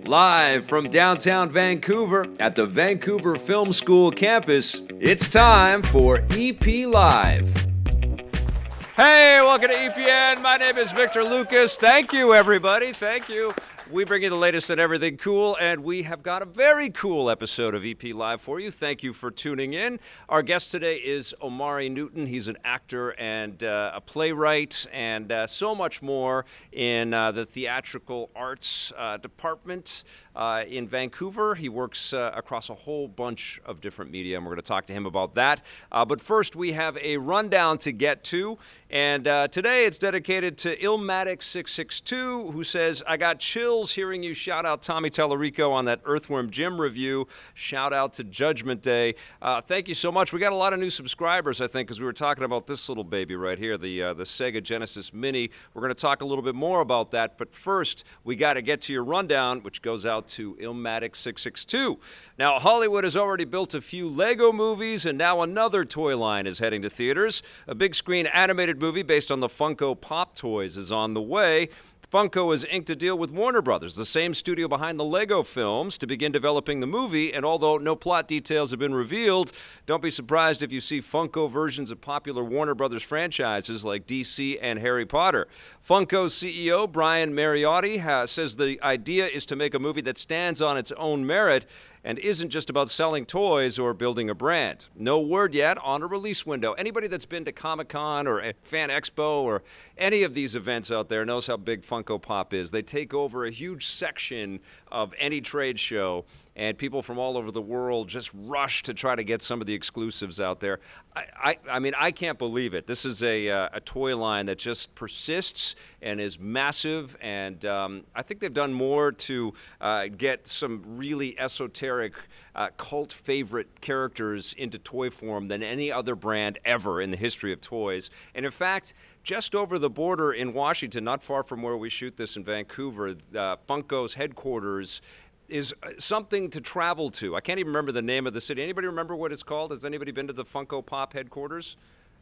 Live from downtown Vancouver at the Vancouver Film School campus, it's time for EP Live. Hey, welcome to EPN. My name is Victor Lucas. Thank you, everybody. Thank you. We bring you the latest on everything cool, and we have got a very cool episode of EP Live for you. Thank you for tuning in. Our guest today is Omari Newton. He's an actor and a playwright and so much more in the theatrical arts department in Vancouver. He works across a whole bunch of different media, and we're going to talk to him about that. But first, we have a rundown to get to, and today it's dedicated to Illmatic662, who says, I got chills hearing you shout out Tommy Tallarico on that Earthworm Jim review. Shout out to Judgment Day. Thank you so much. We got a lot of new subscribers, I think, because we were talking about this little baby right here, the Sega Genesis Mini. We're going to talk a little bit more about that, but first, we got to get to your rundown, which goes out to Illmatic662. Now, Hollywood has already built a few Lego movies, and now another toy line is heading to theaters. A big screen animated movie based on the Funko Pop toys is on the way. Funko has inked a deal with Warner Brothers, the same studio behind the Lego films, to begin developing the movie, and although no plot details have been revealed, don't be surprised if you see Funko versions of popular Warner Brothers franchises like DC and Harry Potter. Funko's CEO, Brian Mariotti, says the idea is to make a movie that stands on its own merit and isn't just about selling toys or building a brand. No word yet on a release window. Anybody that's been to Comic-Con or Fan Expo or any of these events out there knows how big Funko Pop is. They take over a huge section of any trade show, and people from all over the world just rush to try to get some of the exclusives out there. I mean, I can't believe it. This is a toy line that just persists and is massive, and I think they've done more to get some really esoteric cult favorite characters into toy form than any other brand ever in the history of toys. And in fact, just over the border in Washington, not far from where we shoot this in Vancouver, Funko's headquarters is something to travel to. I can't even remember the name of the city. Anybody remember what it's called? Has anybody been to the Funko Pop headquarters?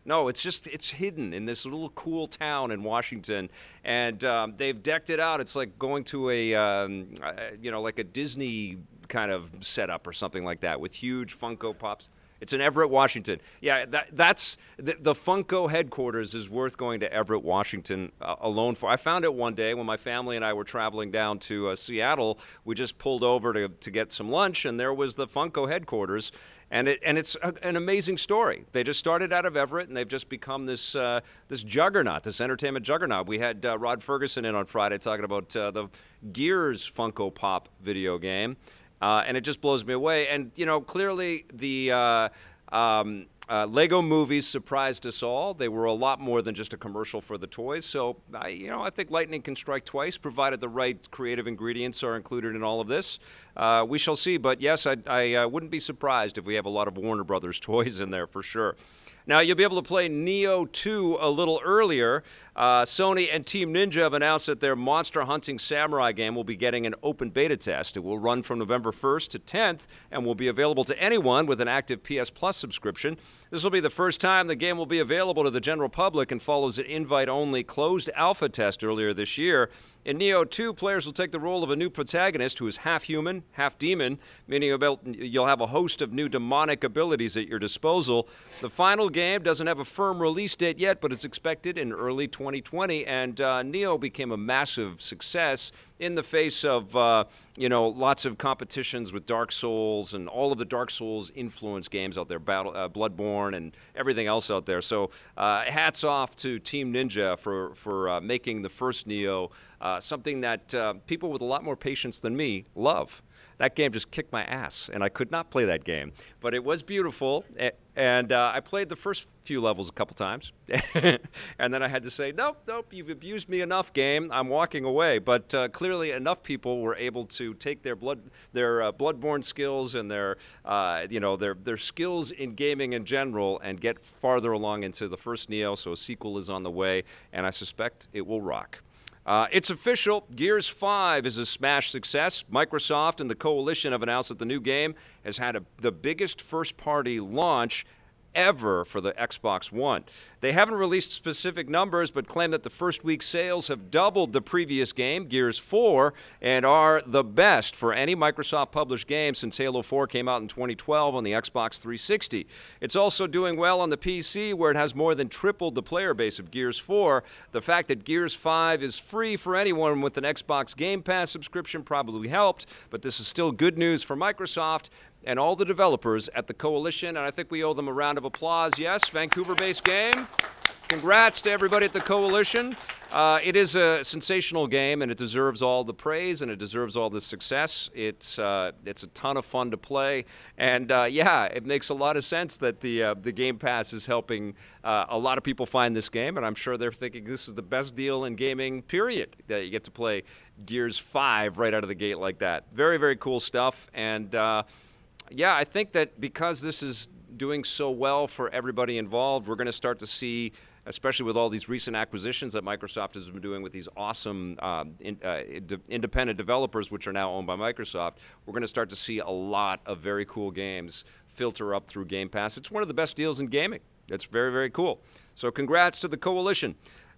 No, it's hidden in this little cool town in Washington, and they've decked it out. It's like going to like a Disney kind of setup or something like that with huge Funko Pops. It's in Everett, Washington. Yeah, that's the Funko headquarters is worth going to Everett, Washington alone for. I found it one day when my family and I were traveling down to Seattle. We just pulled over to get some lunch, and there was the Funko headquarters. And it's an amazing story. They just started out of Everett, and they've just become this juggernaut, this entertainment juggernaut. We had Rod Ferguson in on Friday talking about the Gears Funko Pop video game. And it just blows me away. And, clearly the Lego movies surprised us all. They were a lot more than just a commercial for the toys. So, I think lightning can strike twice, provided the right creative ingredients are included in all of this. We shall see. But, yes, I wouldn't be surprised if we have a lot of Warner Brothers toys in there for sure. Now, you'll be able to play Nioh 2 a little earlier. Sony and Team Ninja have announced that their Monster Hunting Samurai game will be getting an open beta test. It will run from November 1st to 10th and will be available to anyone with an active PS Plus subscription. This will be the first time the game will be available to the general public and follows an invite-only closed alpha test earlier this year. In Nioh 2, players will take the role of a new protagonist who is half human, half demon, meaning you'll have a host of new demonic abilities at your disposal. The final game doesn't have a firm release date yet, but it's expected in early 2020, and Nioh became a massive success in the face of, lots of competitions with Dark Souls and all of the Dark Souls influence games out there, Bloodborne and everything else out there. So hats off to Team Ninja for making the first Nioh something that people with a lot more patience than me love. That game just kicked my ass, and I could not play that game. But it was beautiful, and I played the first few levels a couple times. And then I had to say, nope, you've abused me enough, game. I'm walking away. But clearly enough people were able to take their Bloodborne skills and their skills in gaming in general and get farther along into the first Nioh, so a sequel is on the way, and I suspect it will rock. It's official. Gears 5 is a smash success. Microsoft and the Coalition have announced that the new game has had the biggest first-party launch ever for the Xbox One. They haven't released specific numbers, but claim that the first week sales have doubled the previous game, Gears 4, and are the best for any Microsoft-published game since Halo 4 came out in 2012 on the Xbox 360. It's also doing well on the PC, where it has more than tripled the player base of Gears 4. The fact that Gears 5 is free for anyone with an Xbox Game Pass subscription probably helped, but this is still good news for Microsoft and all the developers at the Coalition, and I think we owe them a round of applause. Yes, Vancouver-based game. Congrats to everybody at the Coalition. It is a sensational game, and it deserves all the praise, and it deserves all the success. It's a ton of fun to play, and yeah, it makes a lot of sense that the Game Pass is helping a lot of people find this game, and I'm sure they're thinking this is the best deal in gaming, period, that you get to play Gears 5 right out of the gate like that. Very, very cool stuff, and yeah, I think that because this is doing so well for everybody involved, we're going to start to see, especially with all these recent acquisitions that Microsoft has been doing with these awesome independent developers, which are now owned by Microsoft, we're going to start to see a lot of very cool games filter up through Game Pass. It's one of the best deals in gaming. It's very, very cool. So congrats to the Coalition.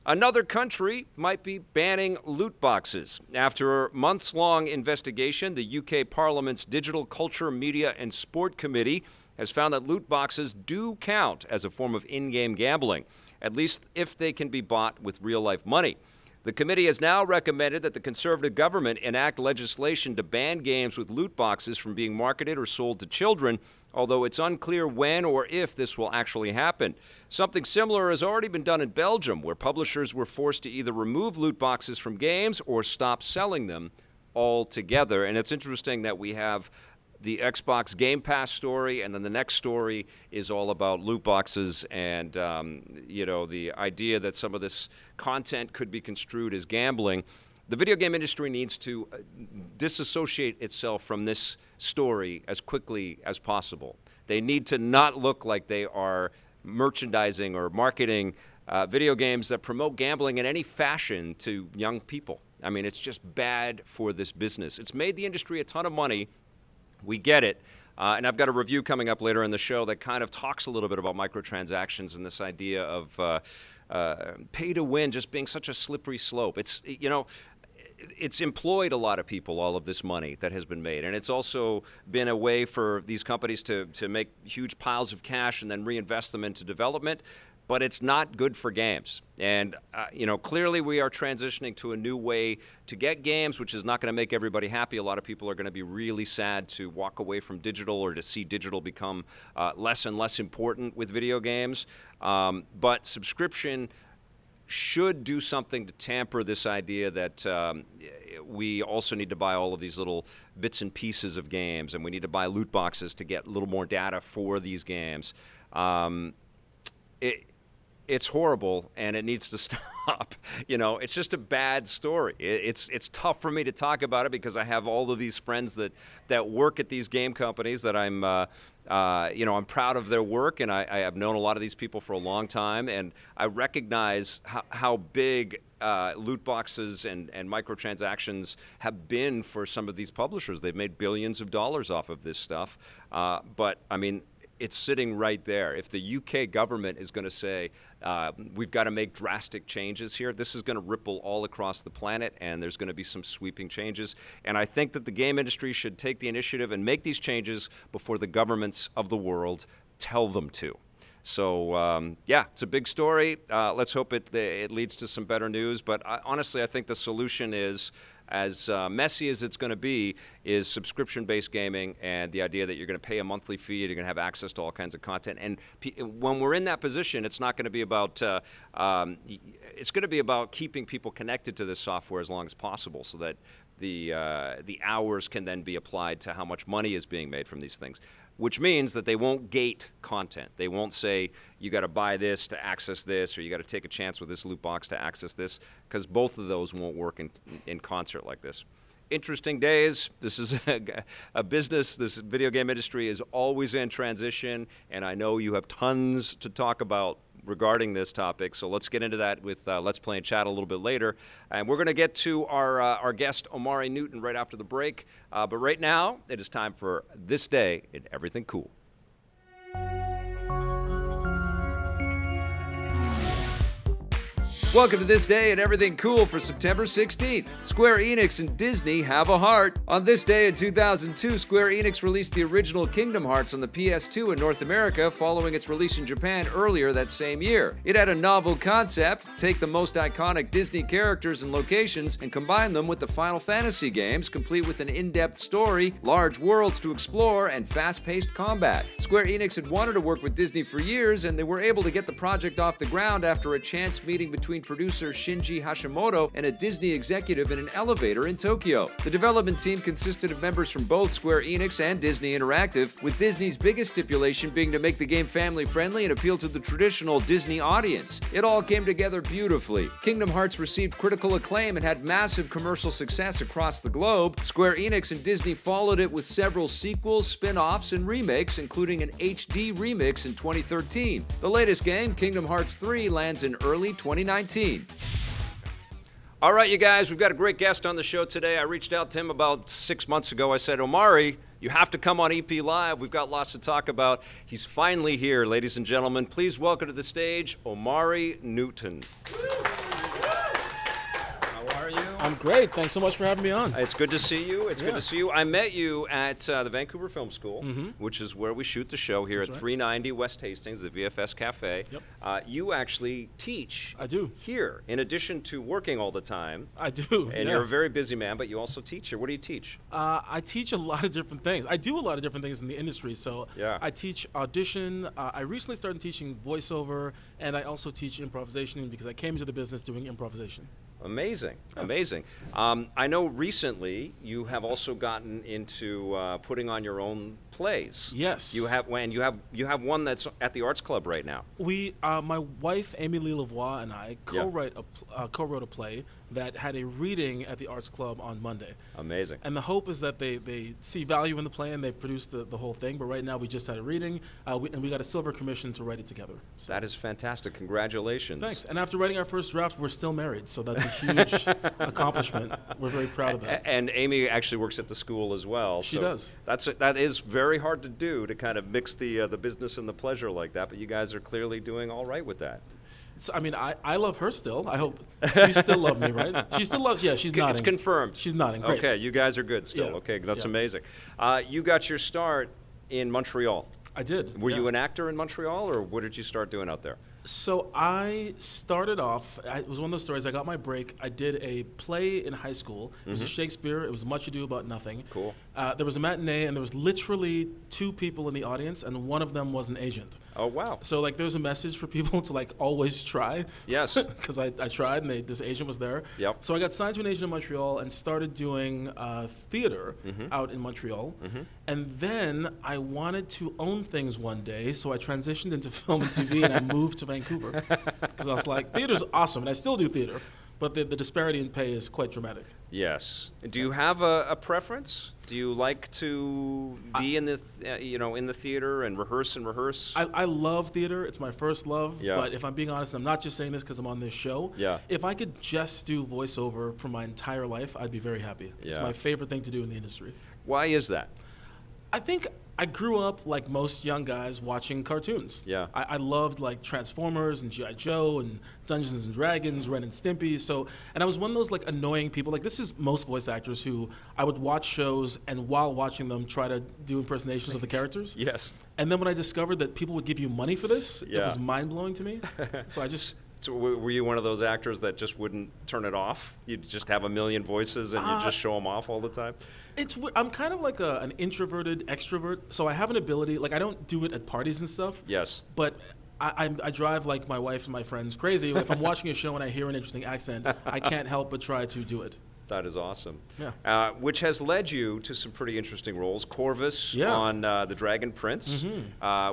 Another country might be banning loot boxes. After a months-long investigation, the UK Parliament's Digital Culture, Media and Sport Committee has found that loot boxes do count as a form of in-game gambling, at least if they can be bought with real-life money. The committee has now recommended that the Conservative government enact legislation to ban games with loot boxes from being marketed or sold to children, although it's unclear when or if this will actually happen. Something similar has already been done in Belgium, where publishers were forced to either remove loot boxes from games or stop selling them altogether. And it's interesting that we have the Xbox Game Pass story, and then the next story is all about loot boxes and, you know, the idea that some of this content could be construed as gambling. The video game industry needs to disassociate itself from this story as quickly as possible. They need to not look like they are merchandising or marketing video games that promote gambling in any fashion to young people. I mean, it's just bad for this business. It's made the industry a ton of money. We get it. And I've got a review coming up later in the show that kind of talks a little bit about microtransactions and this idea of pay to win just being such a slippery slope. It's, you know, it's employed a lot of people, all of this money that has been made. And it's also been a way for these companies to make huge piles of cash and then reinvest them into development. But it's not good for games. And, you know, clearly we are transitioning to a new way to get games, which is not going to make everybody happy. A lot of people are going to be really sad to walk away from digital or to see digital become less and less important with video games. But subscription should do something to tamper this idea that we also need to buy all of these little bits and pieces of games, and we need to buy loot boxes to get a little more data for these games. It's horrible, and it needs to stop. You know, it's just a bad story. It's tough for me to talk about it because I have all of these friends that work at these game companies that I'm, you know, I'm proud of their work, and I have known a lot of these people for a long time, and I recognize how big loot boxes and microtransactions have been for some of these publishers. They've made billions of dollars off of this stuff, but I mean, it's sitting right there. If the UK government is going to say, we've got to make drastic changes here, this is going to ripple all across the planet, and there's going to be some sweeping changes. And I think that the game industry should take the initiative and make these changes before the governments of the world tell them to. So, yeah, it's a big story. Let's hope it leads to some better news. But honestly, I think the solution is, as messy as it's going to be, is subscription-based gaming and the idea that you're going to pay a monthly fee and you're going to have access to all kinds of content. And when we're in that position, it's not going to be about it's going to be about keeping people connected to this software as long as possible, so that the hours can then be applied to how much money is being made from these things. Which means that they won't gate content. They won't say, you got to buy this to access this, or you got to take a chance with this loot box to access this, because both of those won't work in concert like this. Interesting days. This is a business. This video game industry is always in transition, and I know you have tons to talk about regarding this topic, so let's get into that with Let's Play and Chat a little bit later. And we're going to get to our guest, Omari Newton, right after the break. But right now, it is time for This Day in Everything Cool. Welcome to This Day and Everything Cool for September 16th. Square Enix and Disney have a heart. On this day in 2002, Square Enix released the original Kingdom Hearts on the PS2 in North America following its release in Japan earlier that same year. It had a novel concept: take the most iconic Disney characters and locations and combine them with the Final Fantasy games, complete with an in-depth story, large worlds to explore, and fast-paced combat. Square Enix had wanted to work with Disney for years, and they were able to get the project off the ground after a chance meeting between producer Shinji Hashimoto and a Disney executive in an elevator in Tokyo. The development team consisted of members from both Square Enix and Disney Interactive, with Disney's biggest stipulation being to make the game family-friendly and appeal to the traditional Disney audience. It all came together beautifully. Kingdom Hearts received critical acclaim and had massive commercial success across the globe. Square Enix and Disney followed it with several sequels, spin-offs, and remakes, including an HD remix in 2013. The latest game, Kingdom Hearts 3, lands in early 2019. All right, you guys, we've got a great guest on the show today. I reached out to him about 6 months ago. I said, Omari, you have to come on EP Live. We've got lots to talk about. He's finally here, ladies and gentlemen. Please welcome to the stage, Omari Newton. How are you? I'm great. Thanks so much for having me on. It's good to see you. It's good to see you. I met you at the Vancouver Film School, which is where we shoot the show here. That's at 390 West Hastings, the VFS Cafe. Yep. You actually teach. I do. Here, in addition to working all the time. I do. And you're a very busy man, but you also teach here. What do you teach? I teach a lot of different things. I do a lot of different things in the industry. So I teach audition. I recently started teaching voiceover, and I also teach improvisation because I came into the business doing improvisation. Amazing, amazing. I know recently you have also gotten into putting on your own plays. Yes. You have one that's at the Arts Club right now. My wife Amy Lee Lavoie and I co-wrote a play that had a reading at the Arts Club on Monday. Amazing. And the hope is that they see value in the play and they produce the whole thing. But right now we just had a reading, and we got a silver commission to write it together. So. That is fantastic. Congratulations. Thanks. And after writing our first draft, we're still married, so that's a huge accomplishment. We're very proud of that. And Amy actually works at the school as well. She does. That is very hard to do, to kind of mix the business and the pleasure like that. But you guys are clearly doing all right with that. So, I mean, I love her still. I hope you still love me, right? She still loves. Yeah, she's nodding. It's confirmed. She's nodding. Great. Okay, you guys are good still. Yeah. Okay, that's amazing. You got your start in Montreal. I did. Were you an actor in Montreal, or what did you start doing out there? So I started off, it was one of those stories, I got my break. I did a play in high school. It was a Shakespeare. It was Much Ado About Nothing. Cool. There was a matinee, and there was literally 2 people in the audience, and one of them was an agent. Oh, wow. So, there's a message for people to, always try. Yes. Because I tried, and this agent was there. Yep. So I got signed to an agent in Montreal and started doing theater out in Montreal. And then I wanted to own things one day, so I transitioned into film and TV, and I moved to Vancouver. Because I was like, theater's awesome, and I still do theater, but the disparity in pay is quite dramatic. Yes. Do you have a preference? Do you like to be in the in the theater and rehearse? I love theater. It's my first love. Yeah. But if I'm being honest, I'm not just saying this because I'm on this show. Yeah. If I could just do voiceover for my entire life, I'd be very happy. Yeah. It's my favorite thing to do in the industry. Why is that? I think I grew up like most young guys watching cartoons. Yeah. I loved Transformers and G.I. Joe and Dungeons and Dragons, Ren and Stimpy. And I was one of those annoying people. This is most voice actors who I would watch shows and while watching them try to do impersonations of the characters. Yes. And then when I discovered that people would give you money for this, it was mind-blowing to me. So I just... So were you one of those actors that just wouldn't turn it off? You'd just have a million voices and you just show them off all the time? I'm kind of like an introverted extrovert, so I have an ability, I don't do it at parties and stuff. Yes. But I drive my wife and my friends crazy. If I'm watching a show and I hear an interesting accent, I can't help but try to do it. That is awesome. Yeah. Which has led you to some pretty interesting roles. Corvus on The Dragon Prince,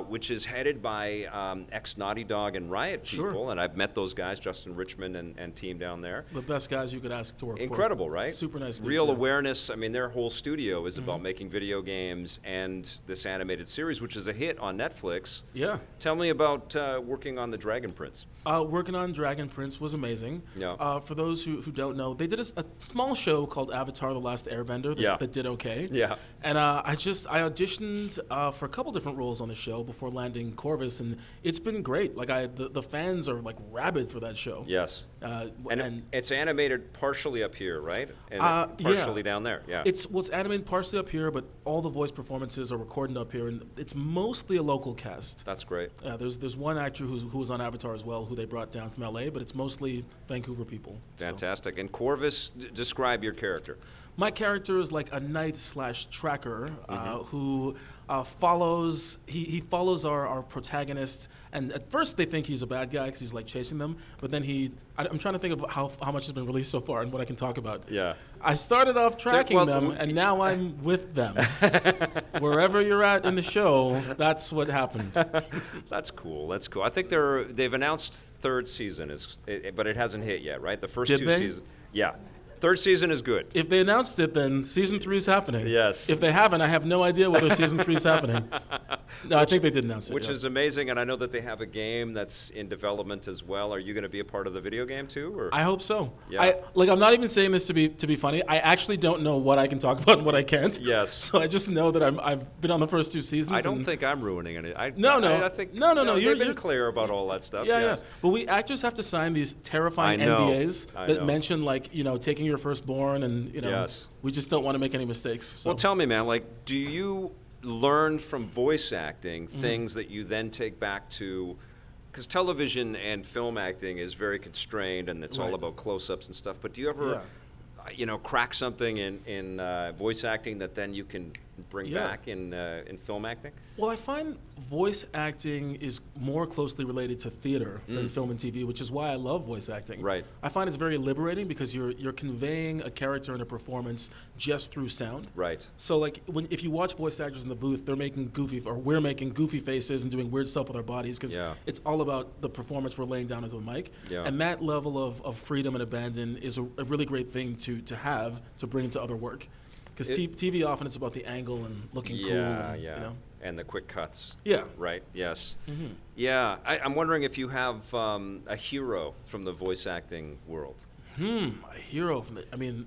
which is headed by ex-Naughty Dog and Riot people. And I've met those guys, Justin Richmond and team down there. The best guys you could ask to work for. Incredible, right? Super nice dudes. Real awareness. I mean, their whole studio is about making video games and this animated series, which is a hit on Netflix. Yeah. Tell me about working on The Dragon Prince. Working on Dragon Prince was amazing. Yeah. For those who don't know, they did a small small show called Avatar: The Last Airbender that did okay. Yeah. And I auditioned for a couple different roles on the show before landing Corvus, and it's been great. Like the fans are like rabid for that show. Yes. And it's animated partially up here, right? And partially down there. Yeah. It's animated partially up here, but all the voice performances are recorded up here, and it's mostly a local cast. That's great. There's one actor who was on Avatar as well, who they brought down from LA, but it's mostly Vancouver people. Fantastic. And Corvus, describe your character. My character is like a knight/tracker who follows. He follows our protagonist, and at first they think he's a bad guy because he's like chasing them. But then I'm trying to think of how much has been released so far and what I can talk about. Yeah. I started off tracking them, and now I'm with them. Wherever you're at in the show, that's what happened. That's cool. That's cool. I think they've announced third season but it hasn't hit yet, right? The first Did two they? seasons. Yeah. Third season is good. If they announced it, then season 3 is happening. Yes. If they haven't, I have no idea whether season 3 is happening. No, I think they did announce it. Which is amazing, and I know that they have a game that's in development as well. Are you going to be a part of the video game too? Or? I hope so. Yeah. I'm not even saying this to be funny. I actually don't know what I can talk about and what I can't. Yes. So I just know that I've been on the first 2 seasons. I don't think I'm ruining it. No. I think No. You've been clear about all that stuff. Yeah, yes. yeah. But we actors have to sign these terrifying NDAs that mention taking your firstborn and Yes. we just don't want to make any mistakes. So. Well, tell me, man. Do you learn from voice acting things that you then take back to? Because television and film acting is very constrained, and it's all about close-ups and stuff. But do you ever, crack something in voice acting that then you can bring back in film acting? Well, I find voice acting is more closely related to theater than film and TV, which is why I love voice acting. Right. I find it's very liberating because you're conveying a character in a performance just through sound. Right. So if you watch voice actors in the booth, we're making goofy faces and doing weird stuff with our bodies because it's all about the performance we're laying down into the mic. Yeah. And that level of freedom and abandon is a really great thing to have to bring into other work. Because TV often it's about the angle and looking cool. And, and the quick cuts. Yeah. Right. Yes. Mm-hmm. Yeah. I'm wondering if you have a hero from the voice acting world. A hero from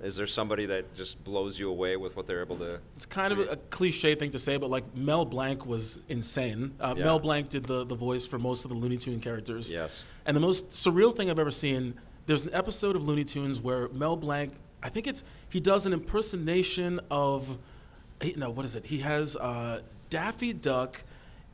is there somebody that just blows you away with what they're able to? It's kind of a cliche thing to say, but Mel Blanc was insane. Mel Blanc did the voice for most of the Looney Tune characters. Yes. And the most surreal thing I've ever seen, there's an episode of Looney Tunes where Mel Blanc, I think he does an impersonation of, what is it? He has Daffy Duck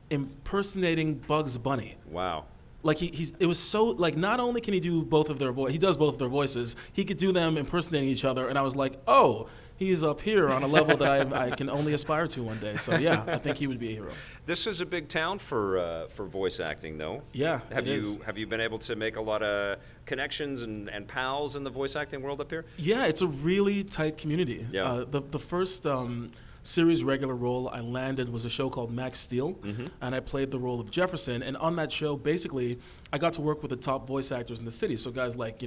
impersonating Bugs Bunny. Wow. It was so, not only can he do both of their he does both of their voices, he could do them impersonating each other, and I was like, oh, he's up here on a level that I can only aspire to one day. So yeah, I think he would be a hero. This is a big town for voice acting, though. Yeah. Have you been able to make a lot of connections and pals in the voice acting world up here? Yeah, it's a really tight community. Yeah. The first series regular role I landed was a show called Max Steel, and I played the role of Jefferson. And on that show, basically, I got to work with the top voice actors in the city. So guys like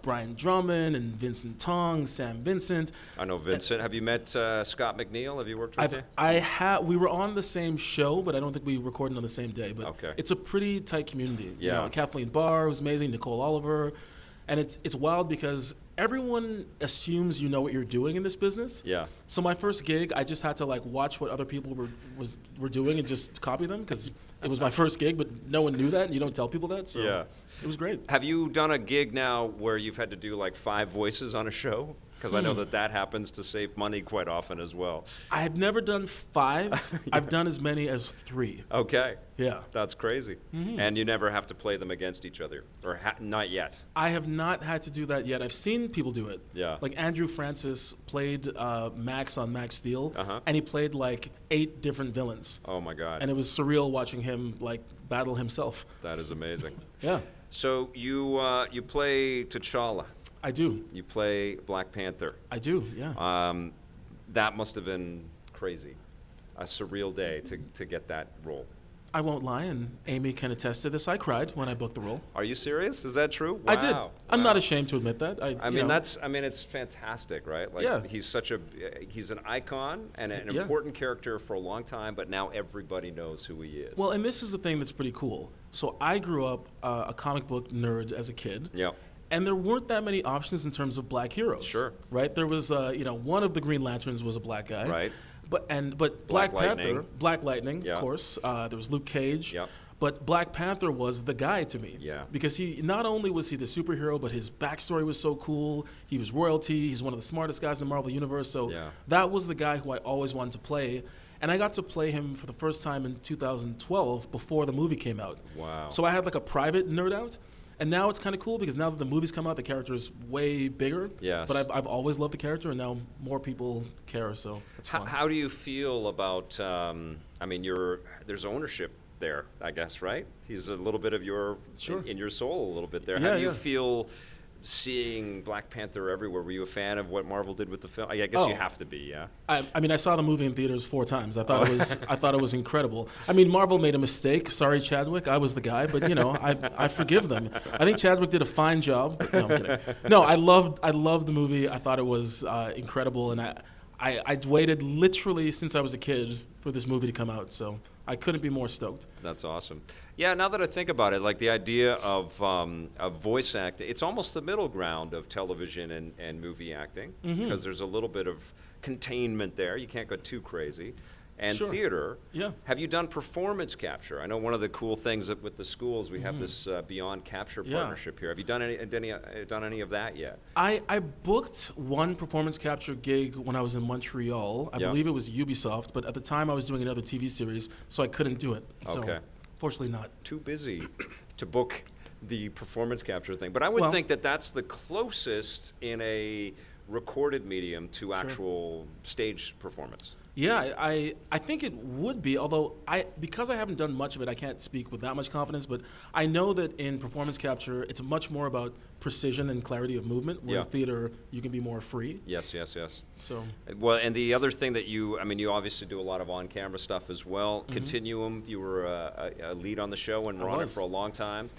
Brian Drummond and Vincent Tong, Sam Vincent. I know Vincent. Have you met Scott McNeil? Have you worked with him? We were on the same show, but I don't think we recorded on the same day. But it's a pretty tight community. Yeah. Kathleen Barr, who's amazing, Nicole Oliver. And it's wild because everyone assumes you know what you're doing in this business. Yeah. So my first gig, I just had to watch what other people were doing and just copy them because it was my first gig, but no one knew that, and you don't tell people that. So it was great. Have you done a gig now where you've had to do 5 voices on a show? Because I know that happens to save money quite often as well. I have never done 5. I've done as many as 3. Okay. Yeah. That's crazy. Mm-hmm. And you never have to play them against each other, or not yet. I have not had to do that yet. I've seen people do it. Yeah. Andrew Francis played Max on Max Steel, and he played 8 different villains. Oh my God. And it was surreal watching him battle himself. That is amazing. Yeah. So you play T'Challa. I do. You play Black Panther. I do, yeah. That must have been crazy. A surreal day to get that role. I won't lie, and Amy can attest to this. I cried when I booked the role. Are you serious? Is that true? Wow. I did. I'm not ashamed to admit that. It's fantastic, right? He's an icon and an important character for a long time, but now everybody knows who he is. Well, and this is the thing that's pretty cool. So I grew up a comic book nerd as a kid. Yep. And there weren't that many options in terms of black heroes. Sure. Right? There was, one of the Green Lanterns was a black guy. Right. But Black Black Panther, Lightning. Black Lightning, Yeah. of course. There was Luke Cage. Yep. But Black Panther was the guy to me. Yeah. Because he not only was he the superhero, but his backstory was so cool. He was royalty. He's one of the smartest guys in the Marvel Universe. So Yeah. that was the guy who I always wanted to play. And I got to play him for the first time in 2012 before the movie came out. Wow. So I had like a private nerd out. And now it's kind of cool because now that the movie's come out, the character is way bigger. Yes. But I've always loved the character, and now more people care, so it's fun. How do you feel about, there's ownership there, I guess, right? He's a little bit of your, Sure. in your soul a little bit there. Yeah, How do you yeah. feel seeing Black Panther everywhere? Were you a fan of what Marvel did with the film? I guess Oh. you have to be, yeah. I saw the movie in theaters 4 times. I thought it was incredible. I mean, Marvel made a mistake. Sorry, Chadwick. I was the guy, but I forgive them. I think Chadwick did a fine job. But no, I'm kidding. No, I loved the movie. I thought it was incredible, and I'd waited literally since I was a kid for this movie to come out. So I couldn't be more stoked. That's awesome. Yeah, now that I think about it, like the idea of voice acting, it's almost the middle ground of television and movie acting, because there's a little bit of containment there. You can't go too crazy. And Sure. theater. Yeah. Have you done performance capture? I know one of the cool things that with the schools, we have this Beyond Capture Yeah. partnership here. Have you done any of that yet? I booked one performance capture gig when I was in Montreal. I Yeah. believe it was Ubisoft, but at the time I was doing another TV series, so I couldn't do it. So, Okay. fortunately not. Too busy to book the performance capture thing. But I would Well- think that that's the closest in a recorded medium to actual stage performance. Yeah, I think it would be, although because I haven't done much of it, I can't speak with that much confidence, but I know that in performance capture, it's much more about precision and clarity of movement, where Yeah. in theater, you can be more free. Yes. So, Well, and the other thing that you obviously do a lot of on-camera stuff as well. Continuum, you were a lead on the show and were on it was. for a long time.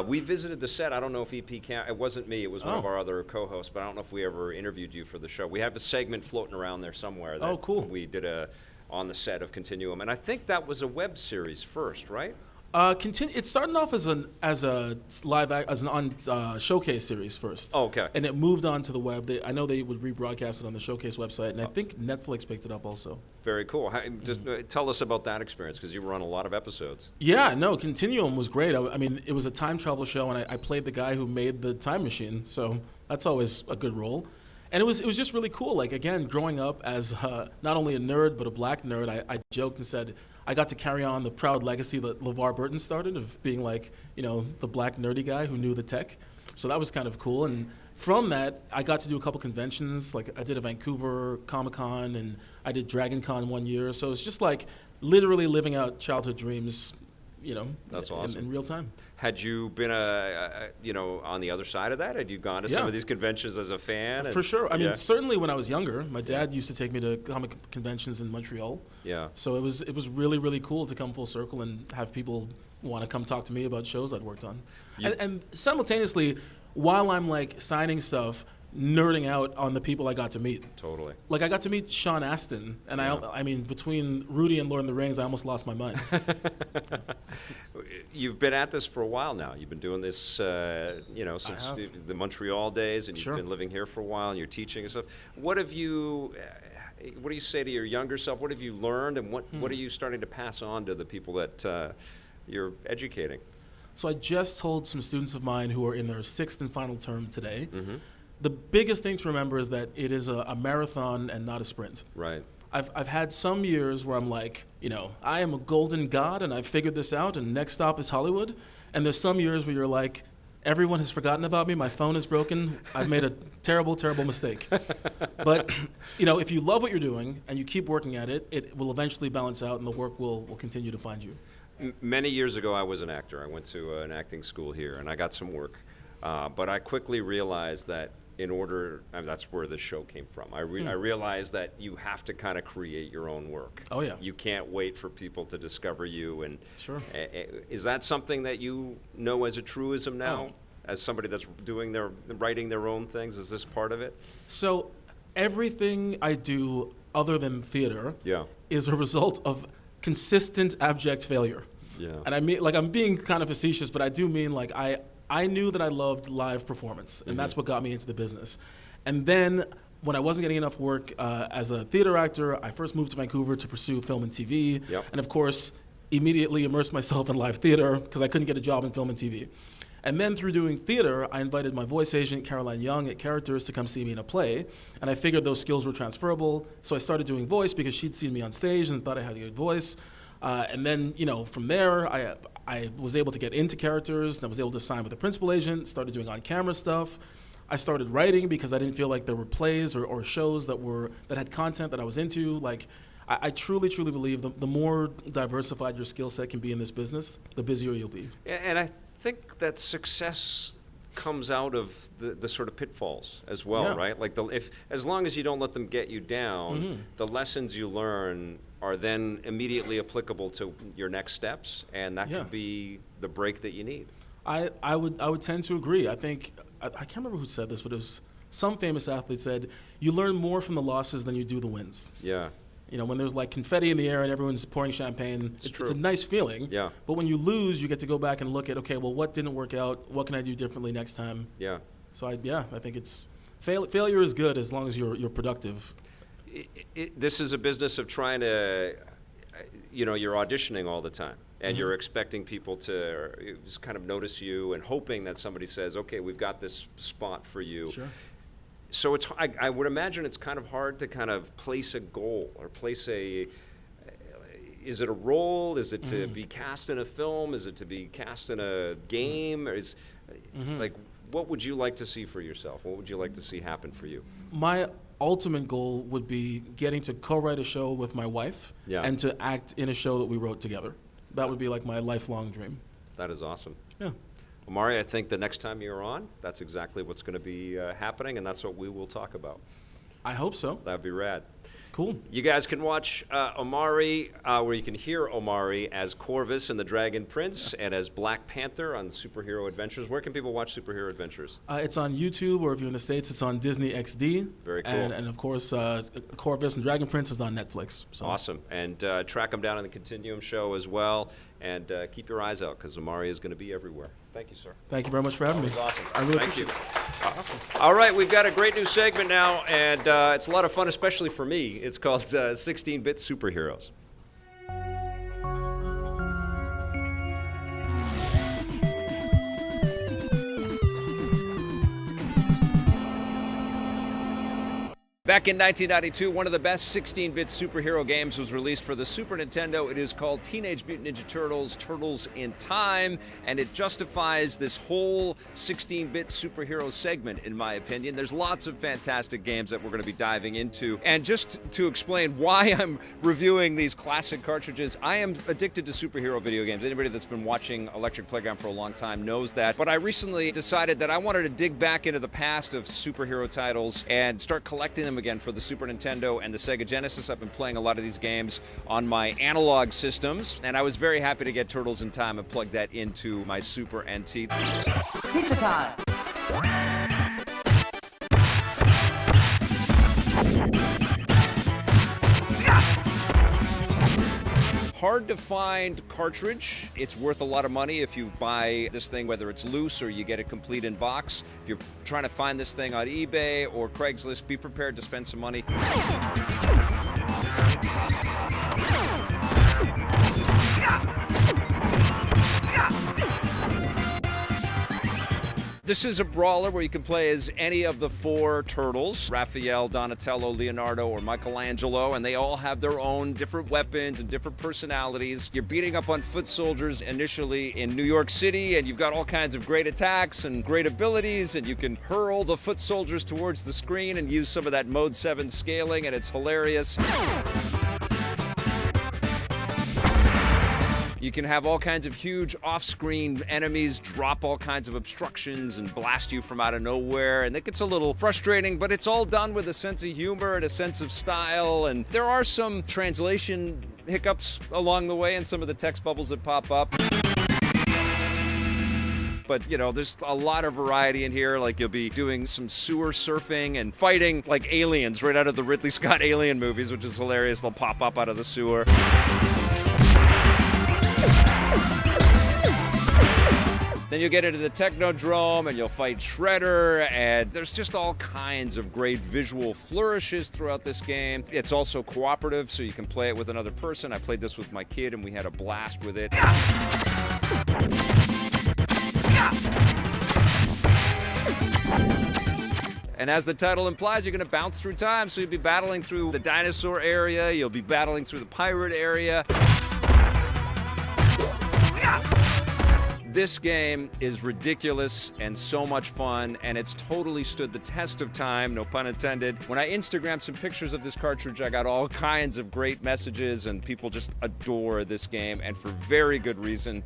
We visited the set. I don't know if EP Cam, it wasn't me, it was one of Oh. our other co-hosts, but I don't know if we ever interviewed you for the show. We have a segment floating around there somewhere that Oh, cool. we did on the set of Continuum. And I think that was a web series first, right? It started off as an showcase series first. Oh, okay. And it moved on to the web. I know they would rebroadcast it on the showcase website, and I think Netflix picked it up also. Very cool. Just tell us about that experience, because you were on a lot of episodes. Yeah, no, Continuum was great. I mean, it was a time travel show, and I played the guy who made the time machine, so that's always a good role. And it was just really cool. Like, again, growing up as not only a nerd, but a black nerd, I joked and said I got to carry on the proud legacy that LeVar Burton started of being like, the black nerdy guy who knew the tech. So that was kind of cool. And from that, I got to do a couple conventions. Like, I did a Vancouver Comic-Con, and I did Dragon Con one year. So it's just like literally living out childhood dreams, That's awesome. in real time. Had you been on the other side of that? Had you gone to some Yeah. of these conventions as a fan? For sure. I mean, Yeah. certainly when I was younger, my dad used to take me to comic conventions in Montreal. Yeah. So it was really, really cool to come full circle and have people want to come talk to me about shows I'd worked on. And simultaneously, while I'm like signing stuff, nerding out on the people I got to meet. Totally. Like, I got to meet Sean Astin, and Yeah. I mean, between Rudy and Lord of the Rings, I almost lost my mind. You've been at this for a while now. You've been doing this, since have. the Montreal days, and Sure. you've been living here for a while, and you're teaching and stuff. What do you say to your younger self? What have you learned, and what are you starting to pass on to the people that you're educating? So I just told some students of mine who are in their 6th and final term today, Mm-hmm. the biggest thing to remember is that it is a marathon and not a sprint. Right. I've had some years where I'm like, I am a golden god and I've figured this out and next stop is Hollywood. And there's some years where you're like, everyone has forgotten about me, my phone is broken, I've made a terrible, terrible mistake. But, if you love what you're doing and you keep working at it, it will eventually balance out and the work will continue to find you. Many years ago, I was an actor. I went to an acting school here, and I got some work. But I quickly realized that that's where the show came from. I realized that you have to kind of create your own work. Oh, yeah. You can't wait for people to discover you. And Sure. Is that something that you know as a truism now? Oh. As somebody that's writing their own things, is this part of it? So everything I do other than theater Yeah. is a result of consistent abject failure. Yeah. And I mean, like, I'm being kind of facetious, but I do mean, like, I I knew that I loved live performance, and that's what got me into the business. And then when I wasn't getting enough work as a theater actor, I first moved to Vancouver to pursue film and TV. Yep. And of course, immediately immersed myself in live theater because I couldn't get a job in film and TV. And then through doing theater, I invited my voice agent, Caroline Young at Characters, to come see me in a play. And I figured those skills were transferable. So I started doing voice because she'd seen me on stage and thought I had a good voice. And then, from there, I was able to get into Characters, and I was able to sign with a principal agent, started doing on-camera stuff. I started writing because I didn't feel like there were plays or shows that had content that I was into. Like, I truly, truly believe the more diversified your skill set can be in this business, the busier you'll be. And I think that success comes out of the sort of pitfalls as well, right? Like as long as you don't let them get you down, the lessons you learn are then immediately applicable to your next steps, and that could be the break that you need. I would tend to agree. I think I can't remember who said this, but it was some famous athlete said, "You learn more from the losses than you do the wins." Yeah. When there's like confetti in the air and everyone's pouring champagne, it's a nice feeling. Yeah. But when you lose, you get to go back and look at, okay, well, what didn't work out? What can I do differently next time? Yeah. So I think it's failure is good as long as you're productive. This is a business of trying to, you're auditioning all the time, and you're expecting people to just kind of notice you and hoping that somebody says, okay, we've got this spot for you. Sure. So I would imagine it's kind of hard to kind of place a goal or place is it a role? Is it to be cast in a film? Is it to be cast in a game? Or like, what would you like to see for yourself? What would you like to see happen for you? My ultimate goal would be getting to co-write a show with my wife and to act in a show that we wrote together. That would be like my lifelong dream. That is awesome. Yeah. Omari, I think the next time you're on, that's exactly what's going to be happening, and that's what we will talk about. I hope so. That'd be rad. Cool. You guys can watch Omari, where you can hear Omari as Corvus in The Dragon Prince and as Black Panther on Superhero Adventures. Where can people watch Superhero Adventures? It's on YouTube, or if you're in the States, it's on Disney XD. Very cool. And of course, Corvus and Dragon Prince is on Netflix. So. Awesome. And track them down on the Continuum show as well. And keep your eyes out, because Omari is going to be everywhere. Thank you, sir. Thank you very much for having me. That was awesome. I really Thank you. appreciate it. Awesome. All right, we've got a great new segment now, and it's a lot of fun, especially for me. It's called 16-Bit Superheroes. Back in 1992, one of the best 16-bit superhero games was released for the Super Nintendo. It is called Teenage Mutant Ninja Turtles: Turtles in Time, and it justifies this whole 16-bit superhero segment, in my opinion. There's lots of fantastic games that we're going to be diving into. And just to explain why I'm reviewing these classic cartridges, I am addicted to superhero video games. Anybody that's been watching Electric Playground for a long time knows that. But I recently decided that I wanted to dig back into the past of superhero titles and start collecting them again for the Super Nintendo and the Sega Genesis. I've been playing a lot of these games on my analog systems, and I was very happy to get Turtles in Time and plug that into my Super NT. Pizza time. Hard to find cartridge. It's worth a lot of money if you buy this thing, whether it's loose or you get it complete in box. If you're trying to find this thing on eBay or Craigslist, be prepared to spend some money. This is a brawler where you can play as any of the four turtles, Raphael, Donatello, Leonardo, or Michelangelo, and they all have their own different weapons and different personalities. You're beating up on foot soldiers initially in New York City, and you've got all kinds of great attacks and great abilities, and you can hurl the foot soldiers towards the screen and use some of that Mode 7 scaling, and it's hilarious. You can have all kinds of huge off-screen enemies drop all kinds of obstructions and blast you from out of nowhere, and it gets a little frustrating, but it's all done with a sense of humor and a sense of style, and there are some translation hiccups along the way and some of the text bubbles that pop up. But, you know, there's a lot of variety in here. Like, you'll be doing some sewer surfing and fighting like aliens right out of the Ridley Scott Alien movies, which is hilarious. They'll pop up out of the sewer. Then you'll get into the Technodrome and you'll fight Shredder, and there's just all kinds of great visual flourishes throughout this game. It's also cooperative, so you can play it with another person. I played this with my kid and we had a blast with it. And as the title implies, you're going to bounce through time, so you'll be battling through the dinosaur area, you'll be battling through the pirate area. This game is ridiculous and so much fun, and it's totally stood the test of time, no pun intended. When I Instagrammed some pictures of this cartridge, I got all kinds of great messages, and people just adore this game, and for very good reason.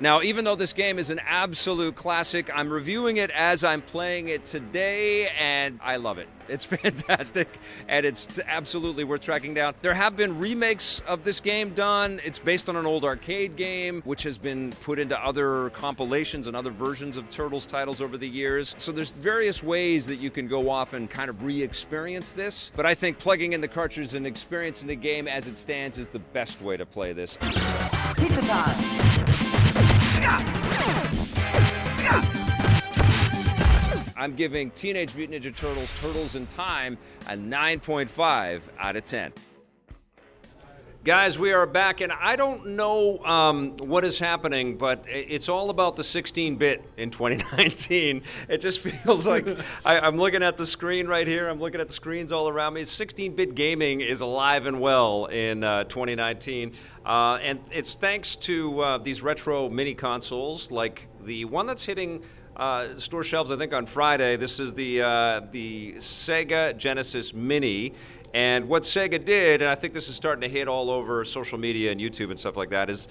Now, even though this game is an absolute classic, I'm reviewing it as I'm playing it today, and I love it. It's fantastic, and it's absolutely worth tracking down. There have been remakes of this game done. It's based on an old arcade game, which has been put into other compilations and other versions of Turtles titles over the years. So there's various ways that you can go off and kind of re-experience this, but I think plugging in the cartridge and experiencing the game as it stands is the best way to play this. Pizza time. I'm giving Teenage Mutant Ninja Turtles Turtles in Time a 9.5 out of 10. Guys, we are back, and I don't know what is happening, but it's all about the 16-bit in 2019. It just feels like I'm looking at the screen right here. I'm looking at the screens all around me. 16-bit gaming is alive and well in 2019, and it's thanks to these retro mini consoles, like the one that's hitting store shelves, I think, on Friday. This is the Sega Genesis Mini. And what Sega did, and I think this is starting to hit all over social media and YouTube and stuff like that, is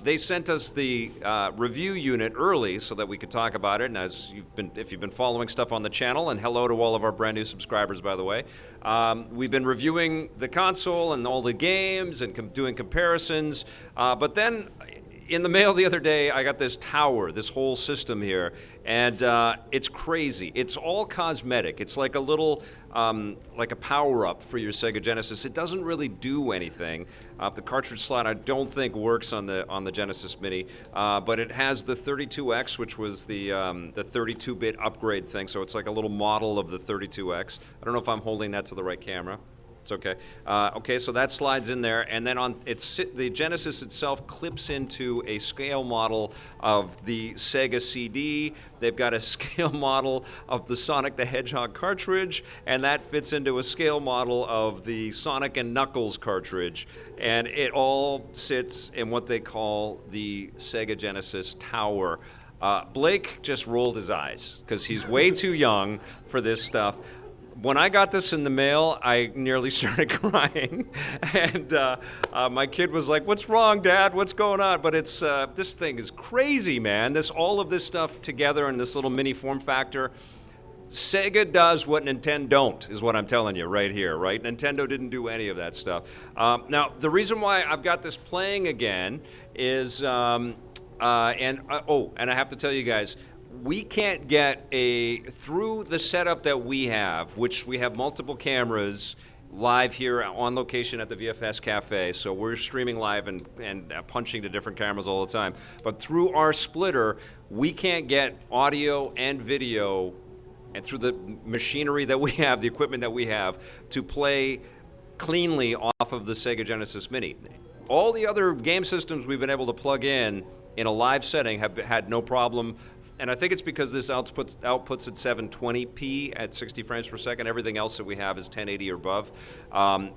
they sent us the review unit early so that we could talk about it. And if you've been following stuff on the channel, and hello to all of our brand new subscribers, by the way, we've been reviewing the console and all the games and doing comparisons. But then in the mail the other day, I got this tower, this whole system here, and it's crazy. It's all cosmetic. It's like a little, like a power-up for your Sega Genesis. It doesn't really do anything. The cartridge slot, I don't think, works on the Genesis Mini, but it has the 32X, which was the 32-bit upgrade thing, so it's like a little model of the 32X. I don't know if I'm holding that to the right camera. It's okay. Okay, so that slides in there, and then the Genesis itself clips into a scale model of the Sega CD. They've got a scale model of the Sonic the Hedgehog cartridge, and that fits into a scale model of the Sonic and Knuckles cartridge. And it all sits in what they call the Sega Genesis Tower. Blake just rolled his eyes because he's way too young for this stuff. When I got this in the mail, I nearly started crying, and my kid was like, "What's wrong, Dad? What's going on?" But it's this thing is crazy, man. All of this stuff together in this little mini form factor. Sega does what Nintendo don't, is what I'm telling you right here, right? Nintendo didn't do any of that stuff. Now, the reason why I've got this playing again is, and I have to tell you guys, we can't get through the setup that we have, which we have multiple cameras live here on location at the VFS Cafe, so we're streaming live and punching to different cameras all the time. But through our splitter, we can't get audio and video, and through the machinery that we have, the equipment that we have, to play cleanly off of the Sega Genesis Mini. All the other game systems we've been able to plug in a live setting have had no problem. And I think it's because this outputs at 720p at 60 frames per second. Everything else that we have is 1080 or above.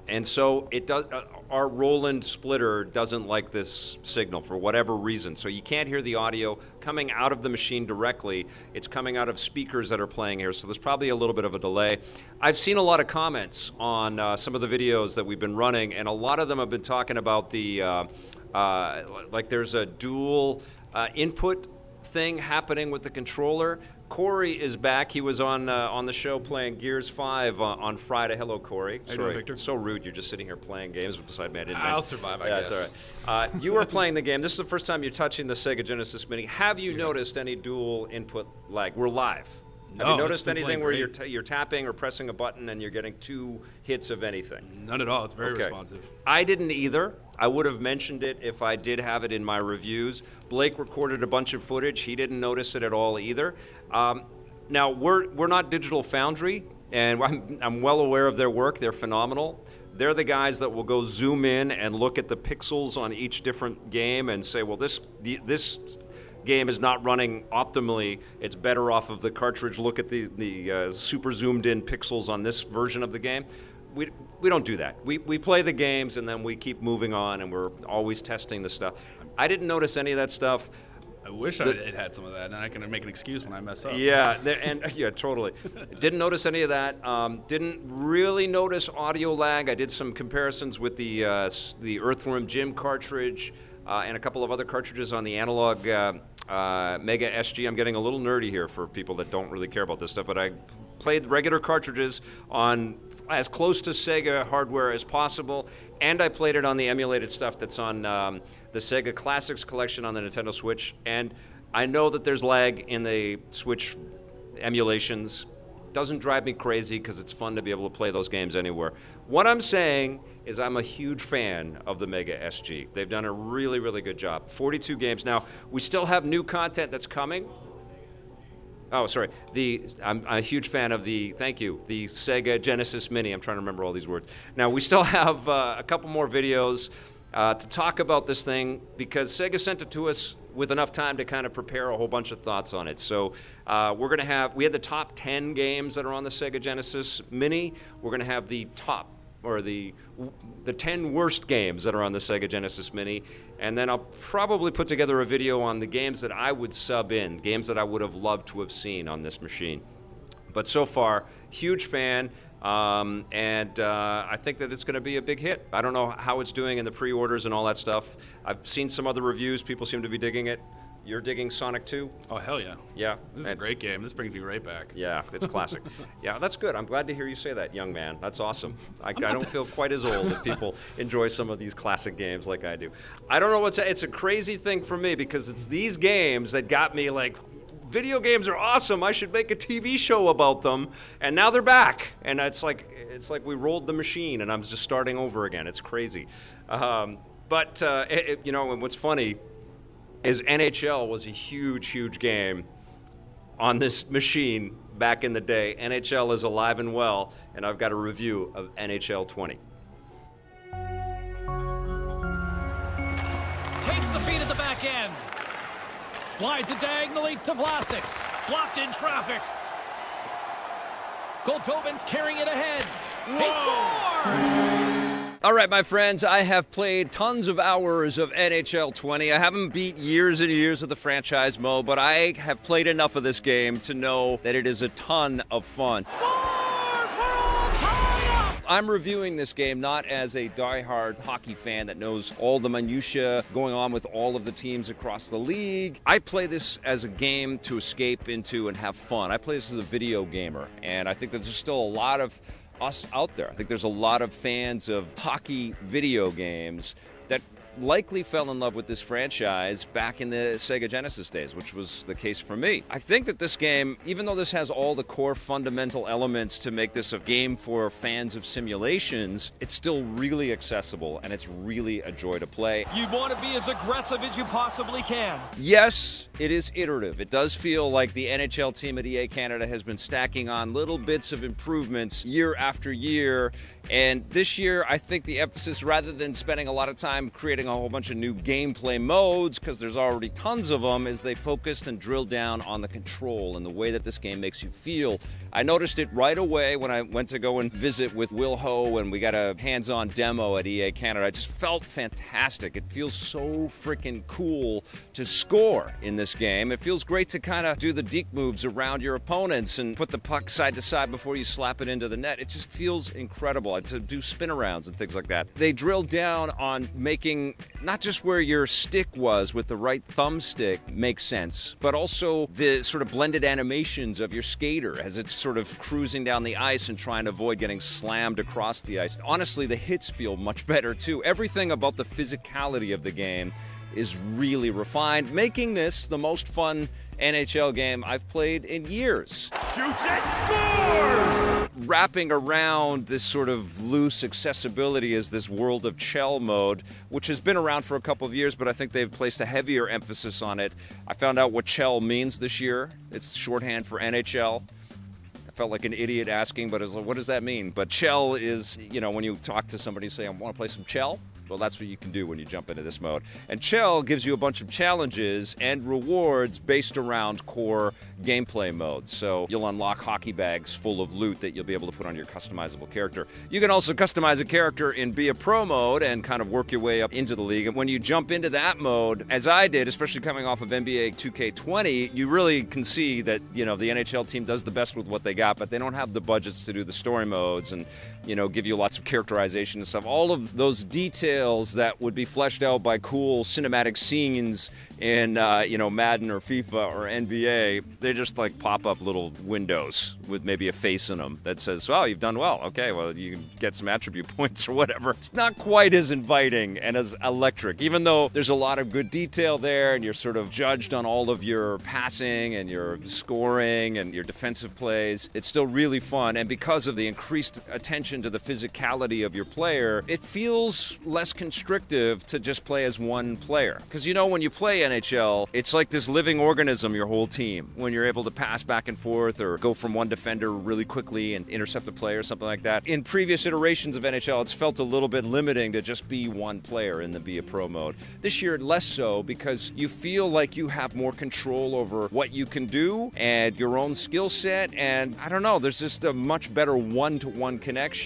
And so it does. Our Roland splitter doesn't like this signal for whatever reason. So you can't hear the audio coming out of the machine directly. It's coming out of speakers that are playing here. So there's probably a little bit of a delay. I've seen a lot of comments on some of the videos that we've been running, and a lot of them have been talking about the like there's a dual input thing happening with the controller. Corey is back. He was on the show playing Gears 5 on Friday. Hello, Corey. How you doing, Victor? So rude. You're just sitting here playing games beside me. I'll survive, I guess. That's all right. You were playing the game. This is the first time you're touching the Sega Genesis Mini. Have you noticed any dual input lag? We're live. Have you noticed anything where you're tapping or pressing a button and you're getting 2 hits of anything? None at all. It's very responsive. I didn't either. I would have mentioned it if I did have it in my reviews. Blake recorded a bunch of footage. He didn't notice it at all either. Now, we're not Digital Foundry, and I'm well aware of their work. They're phenomenal. They're the guys that will go zoom in and look at the pixels on each different game and say, well, this game is not running optimally. It's better off of the cartridge. Look at the super zoomed in pixels on this version of the game. We don't do that. We play the games and then we keep moving on, and we're always testing the stuff. I didn't notice any of that stuff. I wish it had some of that, and I can make an excuse when I mess up. Yeah, totally. Didn't notice any of that. Didn't really notice audio lag. I did some comparisons with the Earthworm Jim cartridge and a couple of other cartridges on the analog Mega SG. I'm getting a little nerdy here for people that don't really care about this stuff, but I played regular cartridges on as close to Sega hardware as possible, and I played it on the emulated stuff that's on the Sega Classics collection on the Nintendo Switch. And I know that there's lag in the Switch emulations. Doesn't drive me crazy because it's fun to be able to play those games anywhere. What I'm saying is I'm a huge fan of the Mega SG. They've done a really, really good job. 42 games. Now, we still have new content that's coming. Oh, sorry. I'm a huge fan of the Sega Genesis Mini. I'm trying to remember all these words. Now, we still have a couple more videos to talk about this thing because Sega sent it to us with enough time to kind of prepare a whole bunch of thoughts on it. So we had the top 10 games that are on the Sega Genesis Mini. We're going to have the top, or the 10 worst games that are on the Sega Genesis Mini. And then I'll probably put together a video on the games that I would sub in, games that I would have loved to have seen on this machine. But so far, huge fan, and I think that it's going to be a big hit. I don't know how it's doing in the pre-orders and all that stuff. I've seen some other reviews. People seem to be digging it. You're digging Sonic 2? Oh, hell yeah. Yeah. This is a great game. This brings me right back. Yeah, it's classic. Yeah, that's good. I'm glad to hear you say that, young man. That's awesome. I don't feel quite as old if people enjoy some of these classic games like I do. I don't know it's a crazy thing for me because it's these games that got me like, video games are awesome. I should make a TV show about them. And now they're back. And it's like we rolled the machine and I'm just starting over again. It's crazy. And what's funny is NHL was a huge, huge game on this machine back in the day. NHL is alive and well, and I've got a review of NHL 20. Takes the feed at the back end. Slides it diagonally to Vlasic. Blocked in traffic. Goldtoven's carrying it ahead. He scores! All right, my friends, I have played tons of hours of NHL 20. I haven't beat years and years of the franchise mode, but I have played enough of this game to know that it is a ton of fun. Scores! We're all tied up! I'm reviewing this game not as a diehard hockey fan that knows all the minutiae going on with all of the teams across the league. I play this as a game to escape into and have fun. I play this as a video gamer, and I think that there's still a lot of us out there. I think there's a lot of fans of hockey video games that likely fell in love with this franchise back in the Sega Genesis days, which was the case for me. I think that this game, even though this has all the core fundamental elements to make this a game for fans of simulations, it's still really accessible and it's really a joy to play. You want to be as aggressive as you possibly can. Yes, it is iterative. It does feel like the NHL team at EA Canada has been stacking on little bits of improvements year after year. And this year, I think the emphasis, rather than spending a lot of time creating a whole bunch of new gameplay modes, because there's already tons of them, is they focused and drilled down on the control and the way that this game makes you feel. I noticed it right away when I went to go and visit with Will Ho and we got a hands-on demo at EA Canada. I just felt fantastic. It feels so freaking cool to score in this game. It feels great to kind of do the deke moves around your opponents and put the puck side to side before you slap it into the net. It just feels incredible to do spin-arounds and things like that. They drilled down on making having not just where your stick was with the right thumbstick makes sense, but also the sort of blended animations of your skater as it's sort of cruising down the ice and trying to avoid getting slammed across the ice. Honestly, the hits feel much better too. Everything about the physicality of the game is really refined, making this the most fun NHL game I've played in years. Shoots and scores! Wrapping around this sort of loose accessibility is this World of Chell mode, which has been around for a couple of years, but I think they've placed a heavier emphasis on it. I found out what Chell means this year. It's shorthand for NHL. I felt like an idiot asking, but what does that mean? But Chell is, when you talk to somebody and say, I want to play some Chell. Well, that's what you can do when you jump into this mode. And Chell gives you a bunch of challenges and rewards based around core gameplay modes. So you'll unlock hockey bags full of loot that you'll be able to put on your customizable character. You can also customize a character in Be a Pro mode and kind of work your way up into the league. And when you jump into that mode, as I did, especially coming off of NBA 2K20, you really can see that, the NHL team does the best with what they got, but they don't have the budgets to do the story modes and, give you lots of characterization and stuff. All of those details that would be fleshed out by cool cinematic scenes in, Madden or FIFA or NBA, they just like pop up little windows with maybe a face in them that says, "Oh, you've done well. Okay, well, you can get some attribute points or whatever." It's not quite as inviting and as electric, even though there's a lot of good detail there and you're sort of judged on all of your passing and your scoring and your defensive plays. It's still really fun, and because of the increased attention to the physicality of your player, it feels less constrictive to just play as one player. Because when you play NHL, it's like this living organism, your whole team. When you're able to pass back and forth or go from one defender really quickly and intercept a player, something like that. In previous iterations of NHL, it's felt a little bit limiting to just be one player in the Be a Pro mode. This year, less so, because you feel like you have more control over what you can do and your own skill set. And I don't know, there's just a much better one-to-one connection,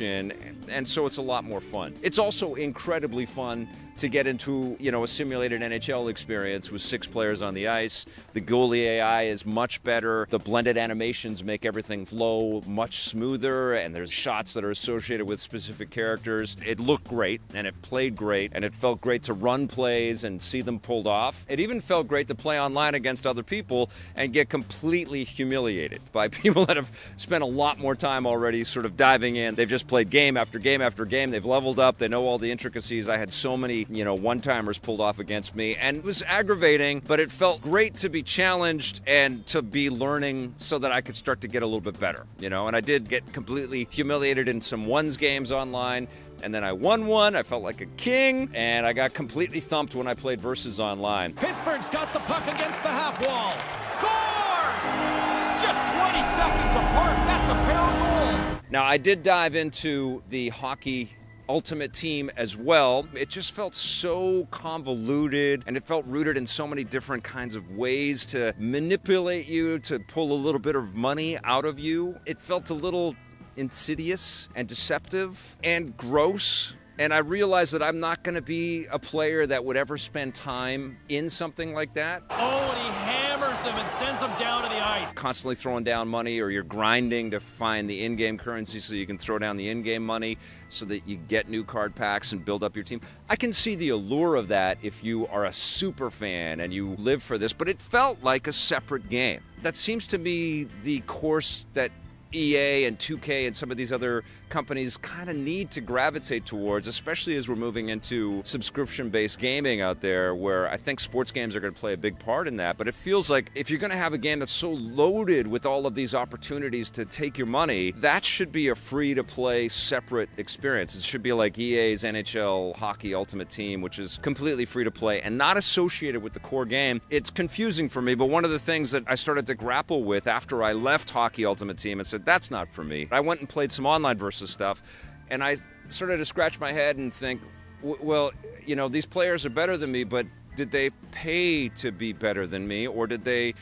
and so it's a lot more fun. It's also incredibly fun to get into, a simulated NHL experience with 6 players on the ice. The goalie AI is much better. The blended animations make everything flow much smoother, and there's shots that are associated with specific characters. It looked great, and it played great, and it felt great to run plays and see them pulled off. It even felt great to play online against other people and get completely humiliated by people that have spent a lot more time already sort of diving in. They've just played game after game after game. They've leveled up. They know all the intricacies. I had so many one-timers pulled off against me, and it was aggravating, but it felt great to be challenged and to be learning so that I could start to get a little bit better, and I did get completely humiliated in some ones games online, and then I won one. I felt like a king, and I got completely thumped when I played versus online. Pittsburgh's got the puck against the half wall. Scores! Just 20 seconds apart. That's a pair of goals. Now, I did dive into the hockey Ultimate Team as well. It just felt so convoluted, and it felt rooted in so many different kinds of ways to manipulate you, to pull a little bit of money out of you. It felt a little insidious and deceptive and gross. And I realized that I'm not going to be a player that would ever spend time in something like that. Oh, and he hammers him and sends him down to the ice. Constantly throwing down money, or you're grinding to find the in-game currency so you can throw down the in-game money so that you get new card packs and build up your team. I can see the allure of that if you are a super fan and you live for this, but it felt like a separate game. That seems to be the course that EA and 2K and some of these other companies kind of need to gravitate towards, especially as we're moving into subscription-based gaming out there, where I think sports games are going to play a big part in that. But it feels like if you're going to have a game that's so loaded with all of these opportunities to take your money, that should be a free-to-play separate experience. It should be like EA's NHL Hockey Ultimate Team, which is completely free-to-play and not associated with the core game. It's confusing for me, but one of the things that I started to grapple with after I left Hockey Ultimate Team and said, that's not for me. I went and played some online versus stuff, and I started to scratch my head and think, well, these players are better than me, but did they pay to be better than me, or did they